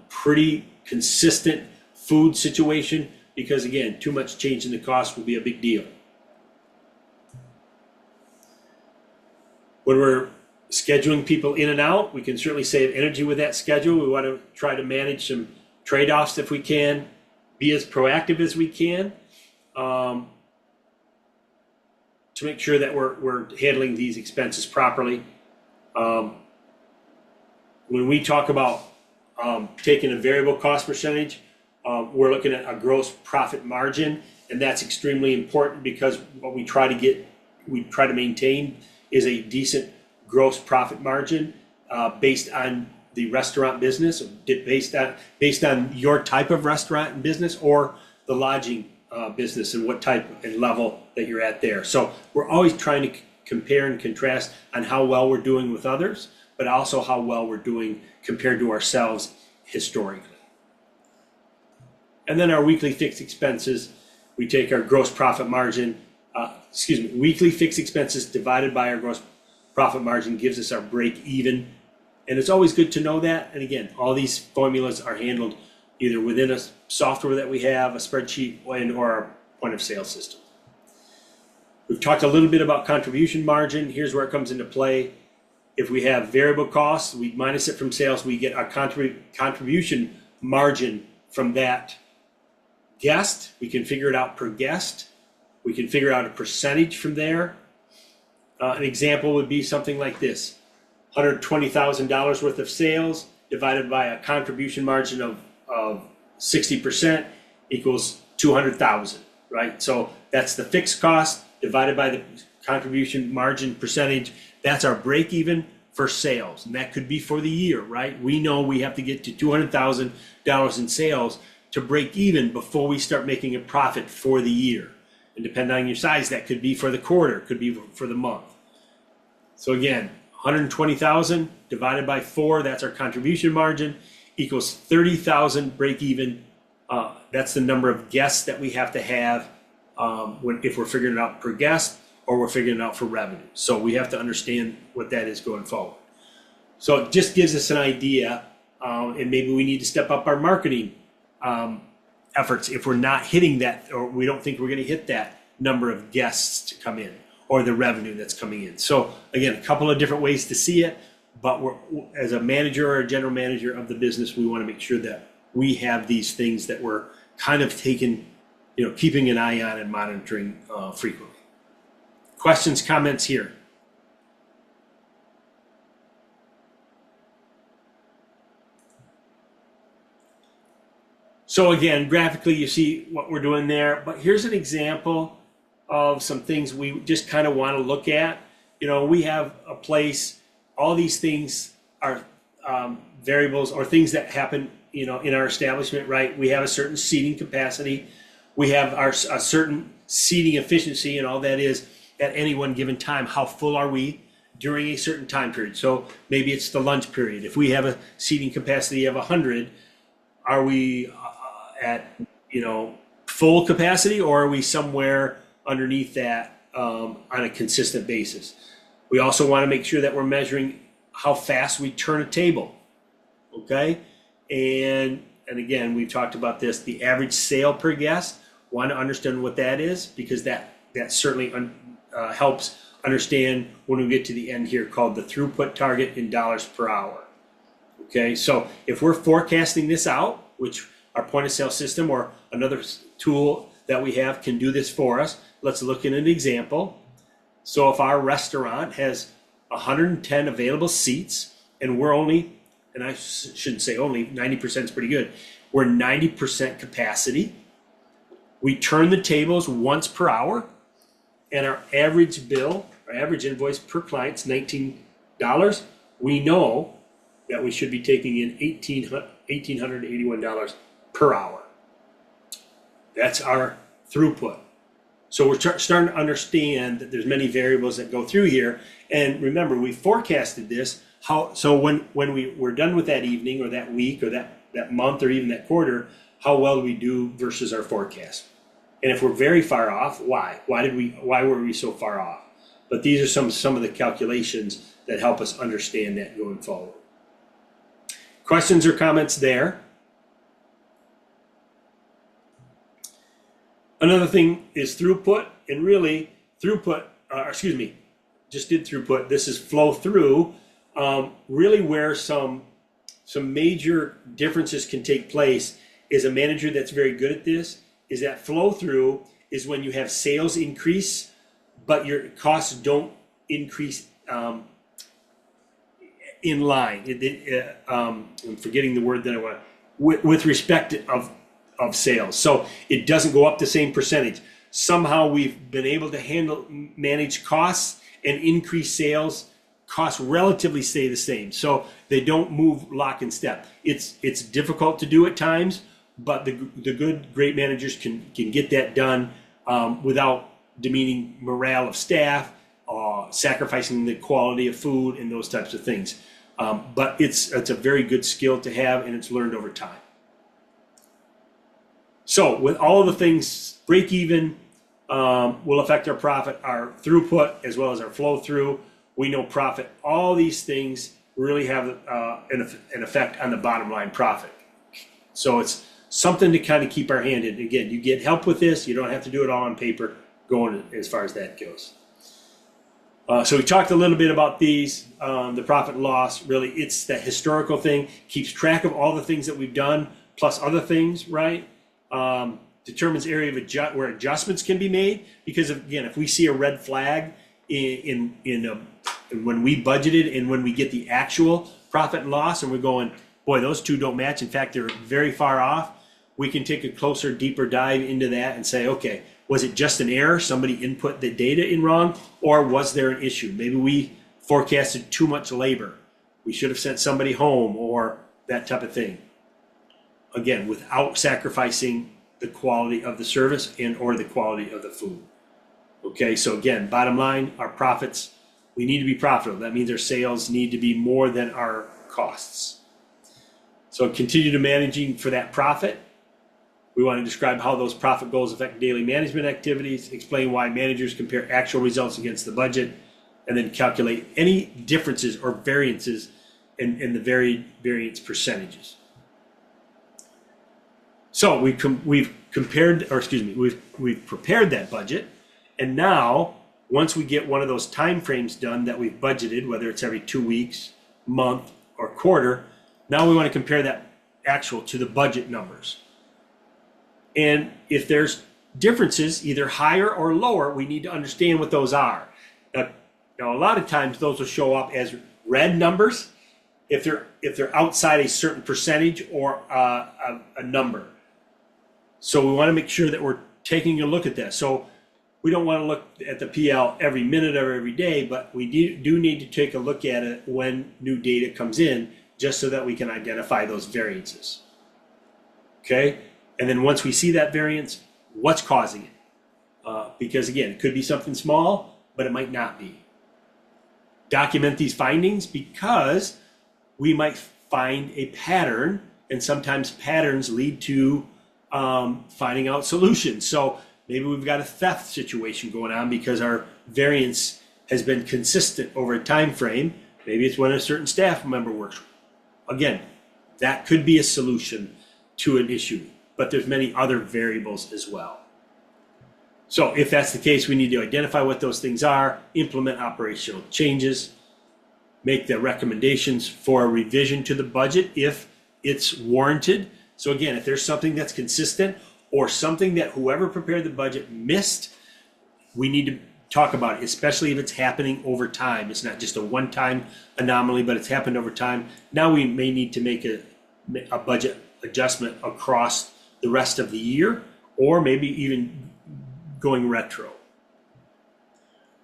pretty consistent food situation, because again, too much change in the cost will be a big deal. When we're scheduling people in and out, we can certainly save energy with that schedule. We want to try to manage some trade-offs if we can, be as proactive as we can to make sure that we're handling these expenses properly. When we talk about taking a variable cost percentage, we're looking at a gross profit margin, and that's extremely important because what we try to maintain is a decent gross profit margin based on the restaurant business, based on your type of restaurant and business, or the lodging business and what type and level that you're at there. So we're always trying to compare and contrast on how well we're doing with others, but also how well we're doing compared to ourselves historically. And then our weekly fixed expenses, we take our gross profit margin weekly fixed expenses divided by our gross profit margin gives us our break even. And it's always good to know that. And again, all these formulas are handled either within a software that we have, a spreadsheet, or our point of sale system. We've talked a little bit about contribution margin. Here's where it comes into play. If we have variable costs, we minus it from sales, we get our contribution margin from that guest. We can figure it out per guest. We can figure out a percentage from there. An example would be something like this: $120,000 worth of sales divided by a contribution margin of 60% equals 200,000, right? So that's the fixed cost divided by the contribution margin percentage. That's our break even for sales. And that could be for the year, right? We know we have to get to $200,000 in sales to break even before we start making a profit for the year. And depending on your size, that could be for the quarter, could be for the month. So again, 120,000 divided by 4, that's our contribution margin, equals 30,000 break even. That's the number of guests that we have to have if we're figuring it out per guest or we're figuring it out for revenue. So we have to understand what that is going forward. So it just gives us an idea, and maybe we need to step up our marketing efforts if we're not hitting that, or we don't think we're going to hit that number of guests to come in or the revenue that's coming in. So again, a couple of different ways to see it, but as a manager or a general manager of the business, we want to make sure that we have these things that we're kind of keeping an eye on and monitoring frequently. Questions, comments here? So again, graphically, you see what we're doing there, but here's an example of some things we just kind of want to look at. We have a place, all these things are variables or things that happen, in our establishment, right? We have a certain seating capacity. We have a certain seating efficiency, and all that is at any one given time, how full are we during a certain time period? So maybe it's the lunch period. If we have a seating capacity of 100, are we at full capacity, or are we somewhere underneath that on a consistent basis? We also want to make sure that we're measuring how fast we turn a table, okay? And again, we've talked about this, the average sale per guest. Want to understand what that is, because that certainly helps understand when we get to the end here, called the throughput target in dollars per hour. Okay, so if we're forecasting this out, which our point of sale system or another tool that we have can do this for us, let's look at an example. So if our restaurant has 110 available seats and we're only, and I shouldn't say only, 90% is pretty good, we're 90% capacity. We turn the tables once per hour, and our average bill, our average invoice per client is $19. We know that we should be taking in $1,881 per hour. That's our throughput. So we're starting to understand that there's many variables that go through here. And remember, we forecasted this. So when we're done with that evening or that week or that month or even that quarter, how well do we do versus our forecast? And if we're very far off, why? Why were we so far off? But these are some of the calculations that help us understand that going forward. Questions or comments there? Another thing is throughput, and really throughput, just did throughput. This is flow through. Really where some major differences can take place is a manager that's very good at this is that flow through is when you have sales increase, but your costs don't increase in line. I'm forgetting the word that I want, with respect of sales. So it doesn't go up the same percentage. Somehow we've been able to manage costs and increase sales. Costs relatively stay the same. So they don't move lock and step. It's difficult to do at times, but the great managers can get that done without demeaning morale of staff, sacrificing the quality of food and those types of things. But it's a very good skill to have, and it's learned over time. So with all of the things, break even, will affect our profit, our throughput, as well as our flow through. We know profit. All these things really have an effect on the bottom line profit. So it's something to kind of keep our hand in. Again, you get help with this. You don't have to do it all on paper going as far as that goes. So we talked a little bit about these, the profit and loss. Really, it's that historical thing. Keeps track of all the things that we've done, plus other things, right? Determines area of where adjustments can be made. Because again, if we see a red flag in when we budgeted and when we get the actual profit and loss, and we're going, boy, those two don't match. In fact, they're very far off. We can take a closer, deeper dive into that and say, okay, was it just an error? Somebody input the data in wrong, or was there an issue? Maybe we forecasted too much labor. We should have sent somebody home, or that type of thing. Again, without sacrificing the quality of the service and or the quality of the food. Okay, so again, bottom line, our profits, we need to be profitable. That means our sales need to be more than our costs. So continue to managing for that profit. We want to describe how those profit goals affect daily management activities, explain why managers compare actual results against the budget, and then calculate any differences or variances in the variance percentages. So we've prepared that budget, and now once we get one of those time frames done that we've budgeted, whether it's every 2 weeks, month, or quarter, now we want to compare that actual to the budget numbers. And if there's differences, either higher or lower, we need to understand what those are. Now a lot of times those will show up as red numbers if they're outside a certain percentage or a number. So we want to make sure that we're taking a look at that. So we don't want to look at the PL every minute or every day, but we do need to take a look at it when new data comes in, just so that we can identify those variances. Okay? And then once we see that variance, what's causing it? Because again, it could be something small, but it might not be. Document these findings, because we might find a pattern, and sometimes patterns lead to finding out solutions. So maybe we've got a theft situation going on because our variance has been consistent over a time frame. Maybe it's when a certain staff member works. Again, that could be a solution to an issue, but there's many other variables as well. So if that's the case, we need to identify what those things are, implement operational changes, make the recommendations for a revision to the budget if it's warranted. So again, if there's something that's consistent or something that whoever prepared the budget missed, we need to talk about it, especially if it's happening over time. It's not just a one-time anomaly, but it's happened over time. Now we may need to make a budget adjustment across the rest of the year, or maybe even going retro.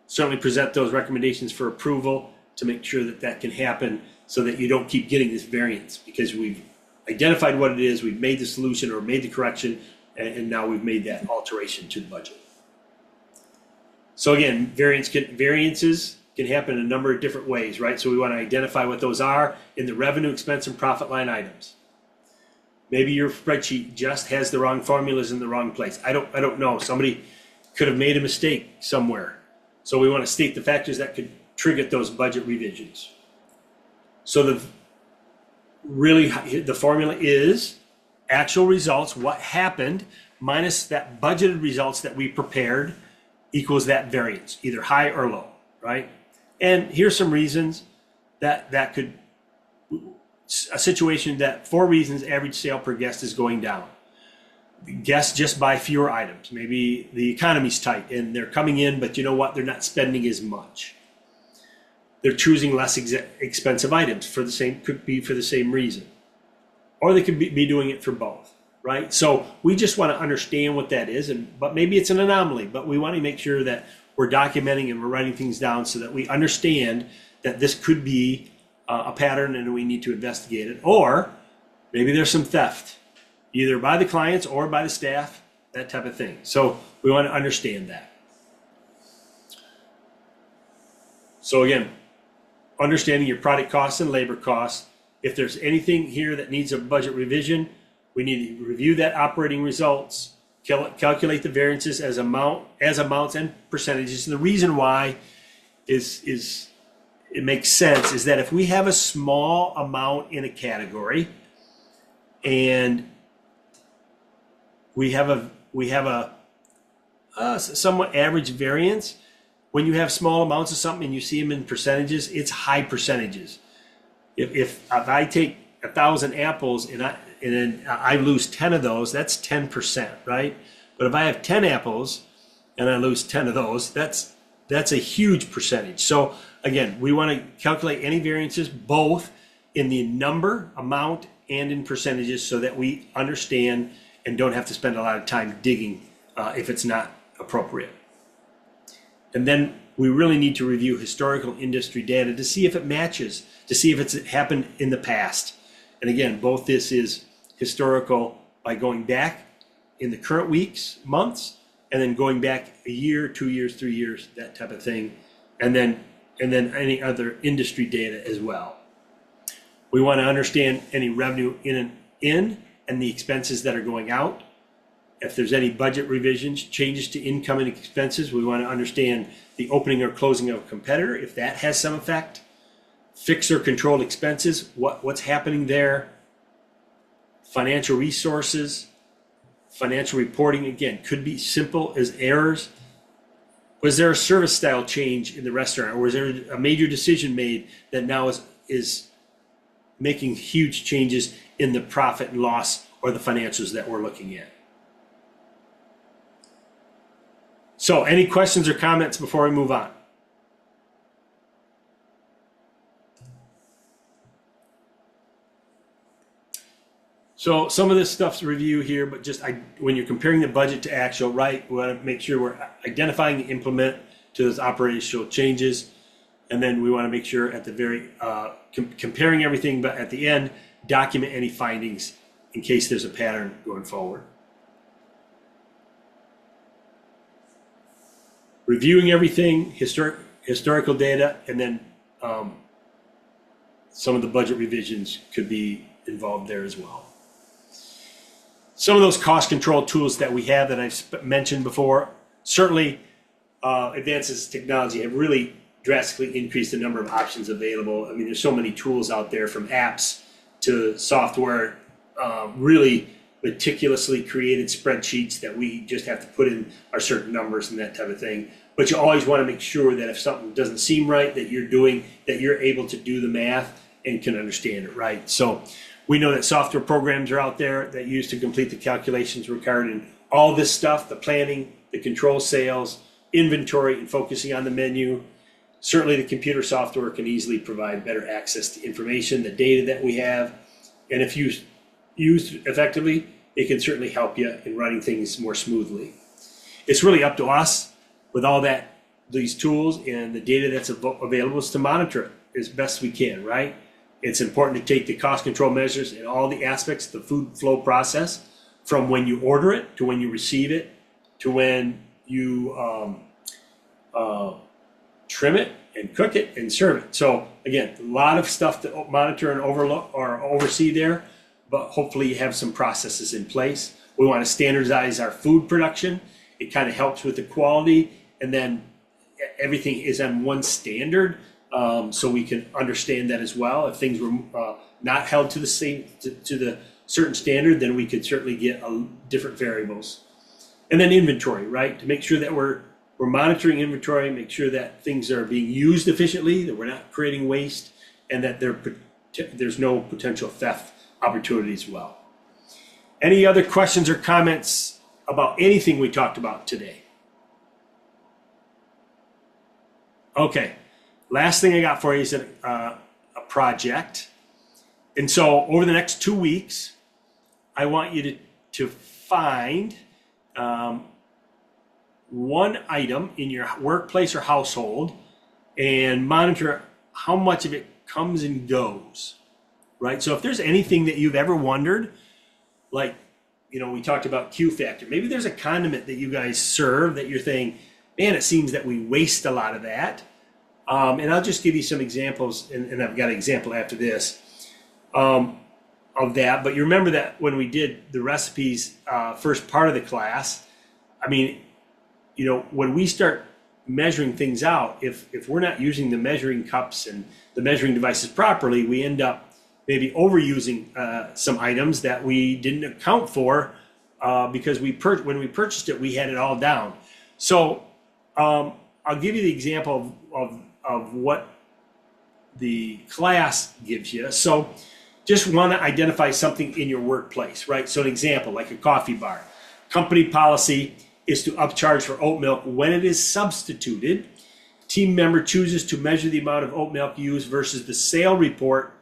Certainly present those recommendations for approval to make sure that that can happen, so that you don't keep getting this variance, because we've identified what it is, we've made the solution or made the correction, and now we've made that alteration to the budget. So again, variances can happen in a number of different ways, right? So we want to identify what those are in the revenue, expense, and profit line items. Maybe your spreadsheet just has the wrong formulas in the wrong place. I don't know. Somebody could have made a mistake somewhere. So we want to state the factors that could trigger those budget revisions. So the formula is actual results, what happened, minus that budgeted results that we prepared, equals that variance, either high or low, right? And here's some reasons that could, a situation that 4 reasons average sale per guest is going down. Guests just buy fewer items. Maybe the economy's tight and they're coming in, but you know what? They're not spending as much. They're choosing less expensive items could be for the same reason. Or they could be doing it for both, right? So we just want to understand what that is, but maybe it's an anomaly, but we want to make sure that we're documenting and we're writing things down so that we understand that this could be a pattern and we need to investigate it. Or maybe there's some theft, either by the clients or by the staff, that type of thing. So we want to understand that. So again, understanding your product costs and labor costs. If there's anything here that needs a budget revision, we need to review that operating results, calculate the variances as amounts and percentages. And the reason why is it makes sense is that if we have a small amount in a category and we have a somewhat average variance, when you have small amounts of something and you see them in percentages, it's high percentages. If I take 1,000 apples and then I lose 10 of those, that's 10%, right? But if I have 10 apples and I lose 10 of those, that's a huge percentage. So again, we want to calculate any variances both in the number, amount, and in percentages so that we understand and don't have to spend a lot of time digging if it's not appropriate. And then we really need to review historical industry data to see if it matches, to see if it's happened in the past. And again, both this is historical by going back in the current weeks, months, and then going back a year, 2 years, 3 years, that type of thing. And then any other industry data as well. We want to understand any revenue in and the expenses that are going out. If there's any budget revisions, changes to income and expenses, we want to understand the opening or closing of a competitor, if that has some effect. Fixed or controlled expenses, what's happening there. Financial resources, financial reporting, again, could be simple as errors. Was there a service style change in the restaurant, or was there a major decision made that now is making huge changes in the profit and loss or the financials that we're looking at? So any questions or comments before we move on? So some of this stuff's review here, but just when you're comparing the budget to actual, right, we want to make sure we're identifying and implement to those operational changes. And then we want to make sure at the very, comparing everything, but at the end, document any findings in case there's a pattern going forward. Reviewing everything, historical data, and then some of the budget revisions could be involved there as well. Some of those cost control tools that we have that I've mentioned before, certainly advances in technology have really drastically increased the number of options available. I mean, there's so many tools out there, from apps to software, really meticulously created spreadsheets that we just have to put in our certain numbers and that type of thing. But you always want to make sure that if something doesn't seem right, that you're able to do the math and can understand it, right? So we know that software programs are out there that use to complete the calculations required in all this stuff, the planning, the control sales, inventory, and focusing on the menu. Certainly the computer software can easily provide better access to information, the data that we have. And if used effectively, it can certainly help you in running things more smoothly. It's really up to us with all these tools and the data that's available is to monitor it as best we can, right? It's important to take the cost control measures in all the aspects of the food flow process, from when you order it to when you receive it to when you trim it and cook it and serve it. So again, a lot of stuff to monitor and overlook or oversee there, but hopefully you have some processes in place. We want to standardize our food production. It kind of helps with the quality, and then everything is on one standard. So we can understand that as well. If things were not held to the same to the certain standard, then we could certainly get different variables. And then inventory, right? To make sure that we're monitoring inventory, make sure that things are being used efficiently, that we're not creating waste, and that there's no potential theft opportunity as well. Any other questions or comments about anything we talked about today? Okay. Last thing I got for you is a project. And so over the next 2 weeks, I want you to find one item in your workplace or household and monitor how much of it comes and goes, right? So if there's anything that you've ever wondered, like, we talked about Q factor. Maybe there's a condiment that you guys serve that you're thinking, man, it seems that we waste a lot of that. And I'll just give you some examples, and I've got an example after this. of that. But you remember that when we did the recipes first part of the class, I mean, you know, when we start measuring things out, if we're not using the measuring cups and the measuring devices properly, we end up maybe overusing some items that we didn't account for because when we purchased it, we had it all down. So I'll give you the example of what the class gives you. So just want to identify something in your workplace, right? So an example, like a coffee bar. Company policy is to upcharge for oat milk when it is substituted. Team member chooses to measure the amount of oat milk used versus the sale report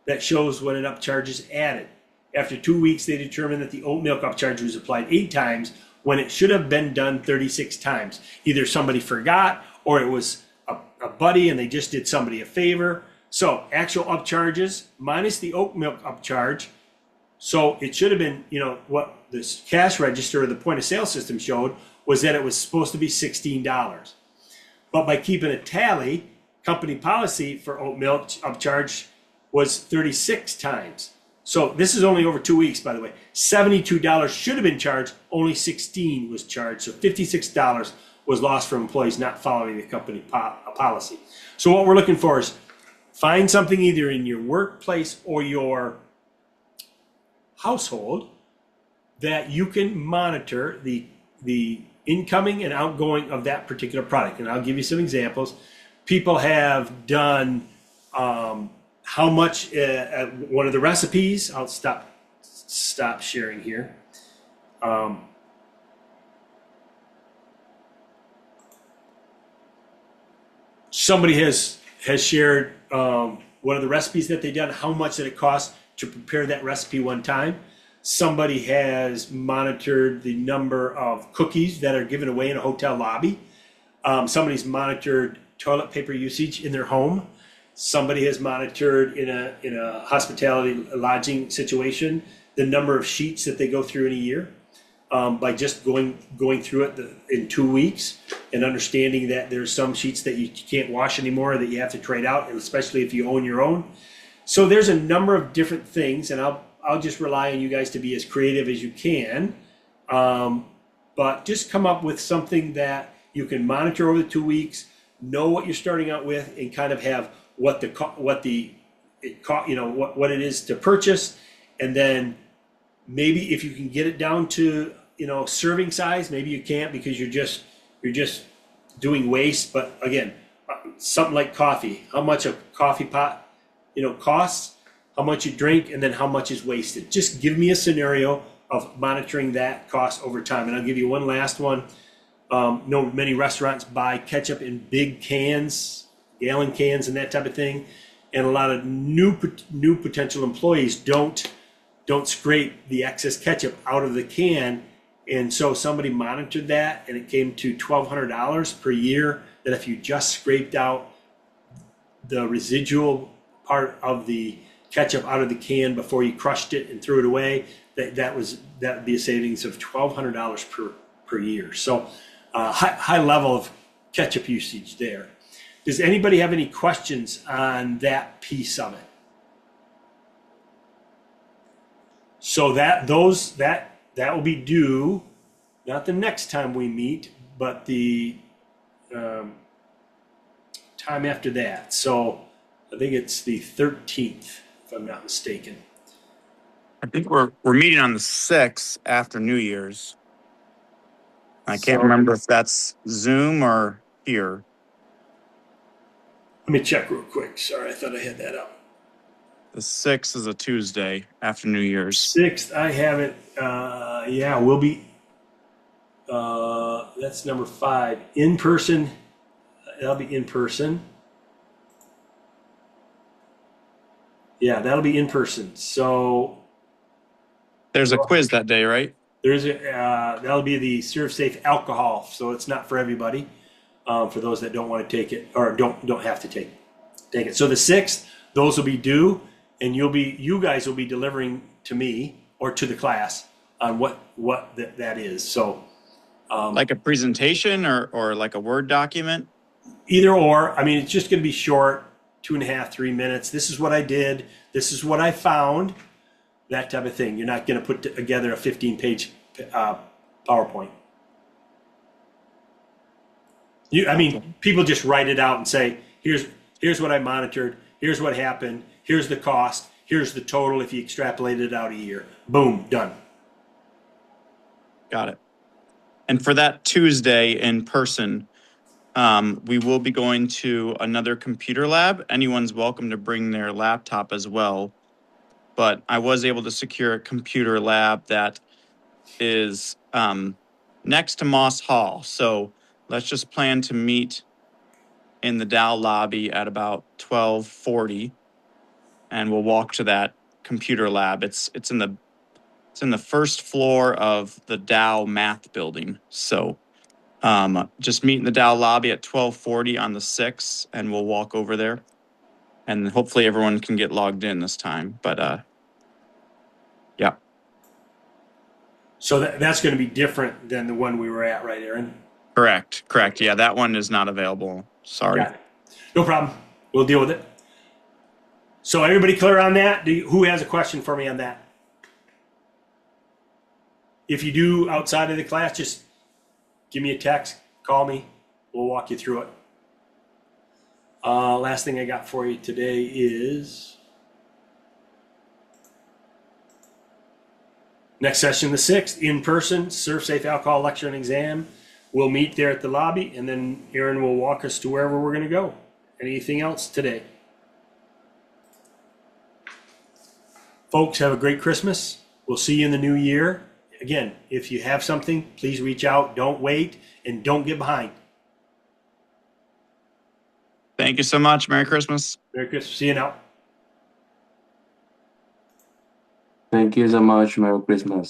that shows when an upcharge is added. After 2 weeks, they determine that the oat milk upcharge was applied 8 times when it should have been done 36 times. Either somebody forgot or it was a buddy and they just did somebody a favor. So actual upcharges minus the oat milk upcharge. So it should have been, you know, what this cash register or the point of sale system showed was that it was supposed to be $16. But by keeping a tally, company policy for oat milk upcharge was 36 times. So this is only over 2 weeks, by the way. $72 should have been charged, only $16 was charged. So $56 was lost from employees not following the company policy. So what we're looking for is find something either in your workplace or your household that you can monitor the incoming and outgoing of that particular product. And I'll give you some examples. People have done how much one of the recipes. I'll stop sharing here. Somebody has shared one of the recipes that they've done, how much did it cost to prepare that recipe one time. Somebody has monitored the number of cookies that are given away in a hotel lobby. Somebody's monitored toilet paper usage in their home. Somebody has monitored in a hospitality lodging situation the number of sheets that they go through in a year by just going through it in 2 weeks and understanding that there's some sheets that you can't wash anymore that you have to trade out, and especially if you own your own. So there's a number of different things, and I'll just rely on you guys to be as creative as you can, but just come up with something that you can monitor over the 2 weeks, know what you're starting out with, and kind of have what it is to purchase, and then maybe if you can get it down to serving size. Maybe you can't because you're just doing waste. But again, something like coffee, how much a coffee pot costs, how much you drink, and then how much is wasted. Just give me a scenario of monitoring that cost over time. And I'll give you one last one. Many restaurants buy ketchup in big cans, gallon cans, and that type of thing. And a lot of new potential employees don't scrape the excess ketchup out of the can. And so somebody monitored that, and it came to $1,200 per year, that if you just scraped out the residual part of the ketchup out of the can before you crushed it and threw it away, that would be a savings of $1,200 per year. So high level of ketchup usage there. Does anybody have any questions on that piece of it? So that will be due, not the next time we meet, but the time after that. So I think it's the 13th, if I'm not mistaken. I think we're meeting on the 6th after New Year's. I can't remember if that's Zoom or here. Let me check real quick. Sorry, I thought I had that up. The 6th is a Tuesday after New Year's. 6th, I have it. Yeah, we'll be. That's number 5. In person. That'll be in person. Yeah, that'll be in person. So There's a quiz that day, right? that'll be the Serve Safe alcohol. So it's not for everybody. For those that don't want to take it or don't have to take it. So the 6th, those will be due, and you guys will be delivering to me or to the class on what that is. So Like a presentation or like a Word document? Either or. I mean, it's just going to be short, 2.5, 3 minutes. This is what I did. This is what I found. that type of thing. You're not going to put together a 15-page PowerPoint. I mean, people just write it out and say, here's what I monitored, here's what happened, here's the cost, here's the total if you extrapolate it out a year. Boom, done. Got it. And for that Tuesday in person, we will be going to another computer lab. Anyone's welcome to bring their laptop as well. But I was able to secure a computer lab that is next to Moss Hall. So let's just plan to meet in the Dow lobby at about 12:40, and we'll walk to that computer lab. It's in the first floor of the Dow Math Building. So just meet in the Dow lobby at 12:40 on the 6th, and we'll walk over there. And hopefully everyone can get logged in this time. But yeah. So that's going to be different than the one we were at, right, Aaron? Correct. Yeah, that one is not available. Sorry. Got it. No problem. We'll deal with it. So everybody clear on that? Who has a question for me on that? If you do outside of the class, just give me a text, call me. We'll walk you through it. Last thing I got for you today is next session, the 6th, in person, Surf Safe Alcohol Lecture and Exam. We'll meet there at the lobby, and then Aaron will walk us to wherever we're going to go. Anything else today? Folks, have a great Christmas. We'll see you in the new year. Again, if you have something, please reach out. Don't wait, and don't get behind. Thank you so much. Merry Christmas. Merry Christmas. See you now. Thank you so much. Merry Christmas.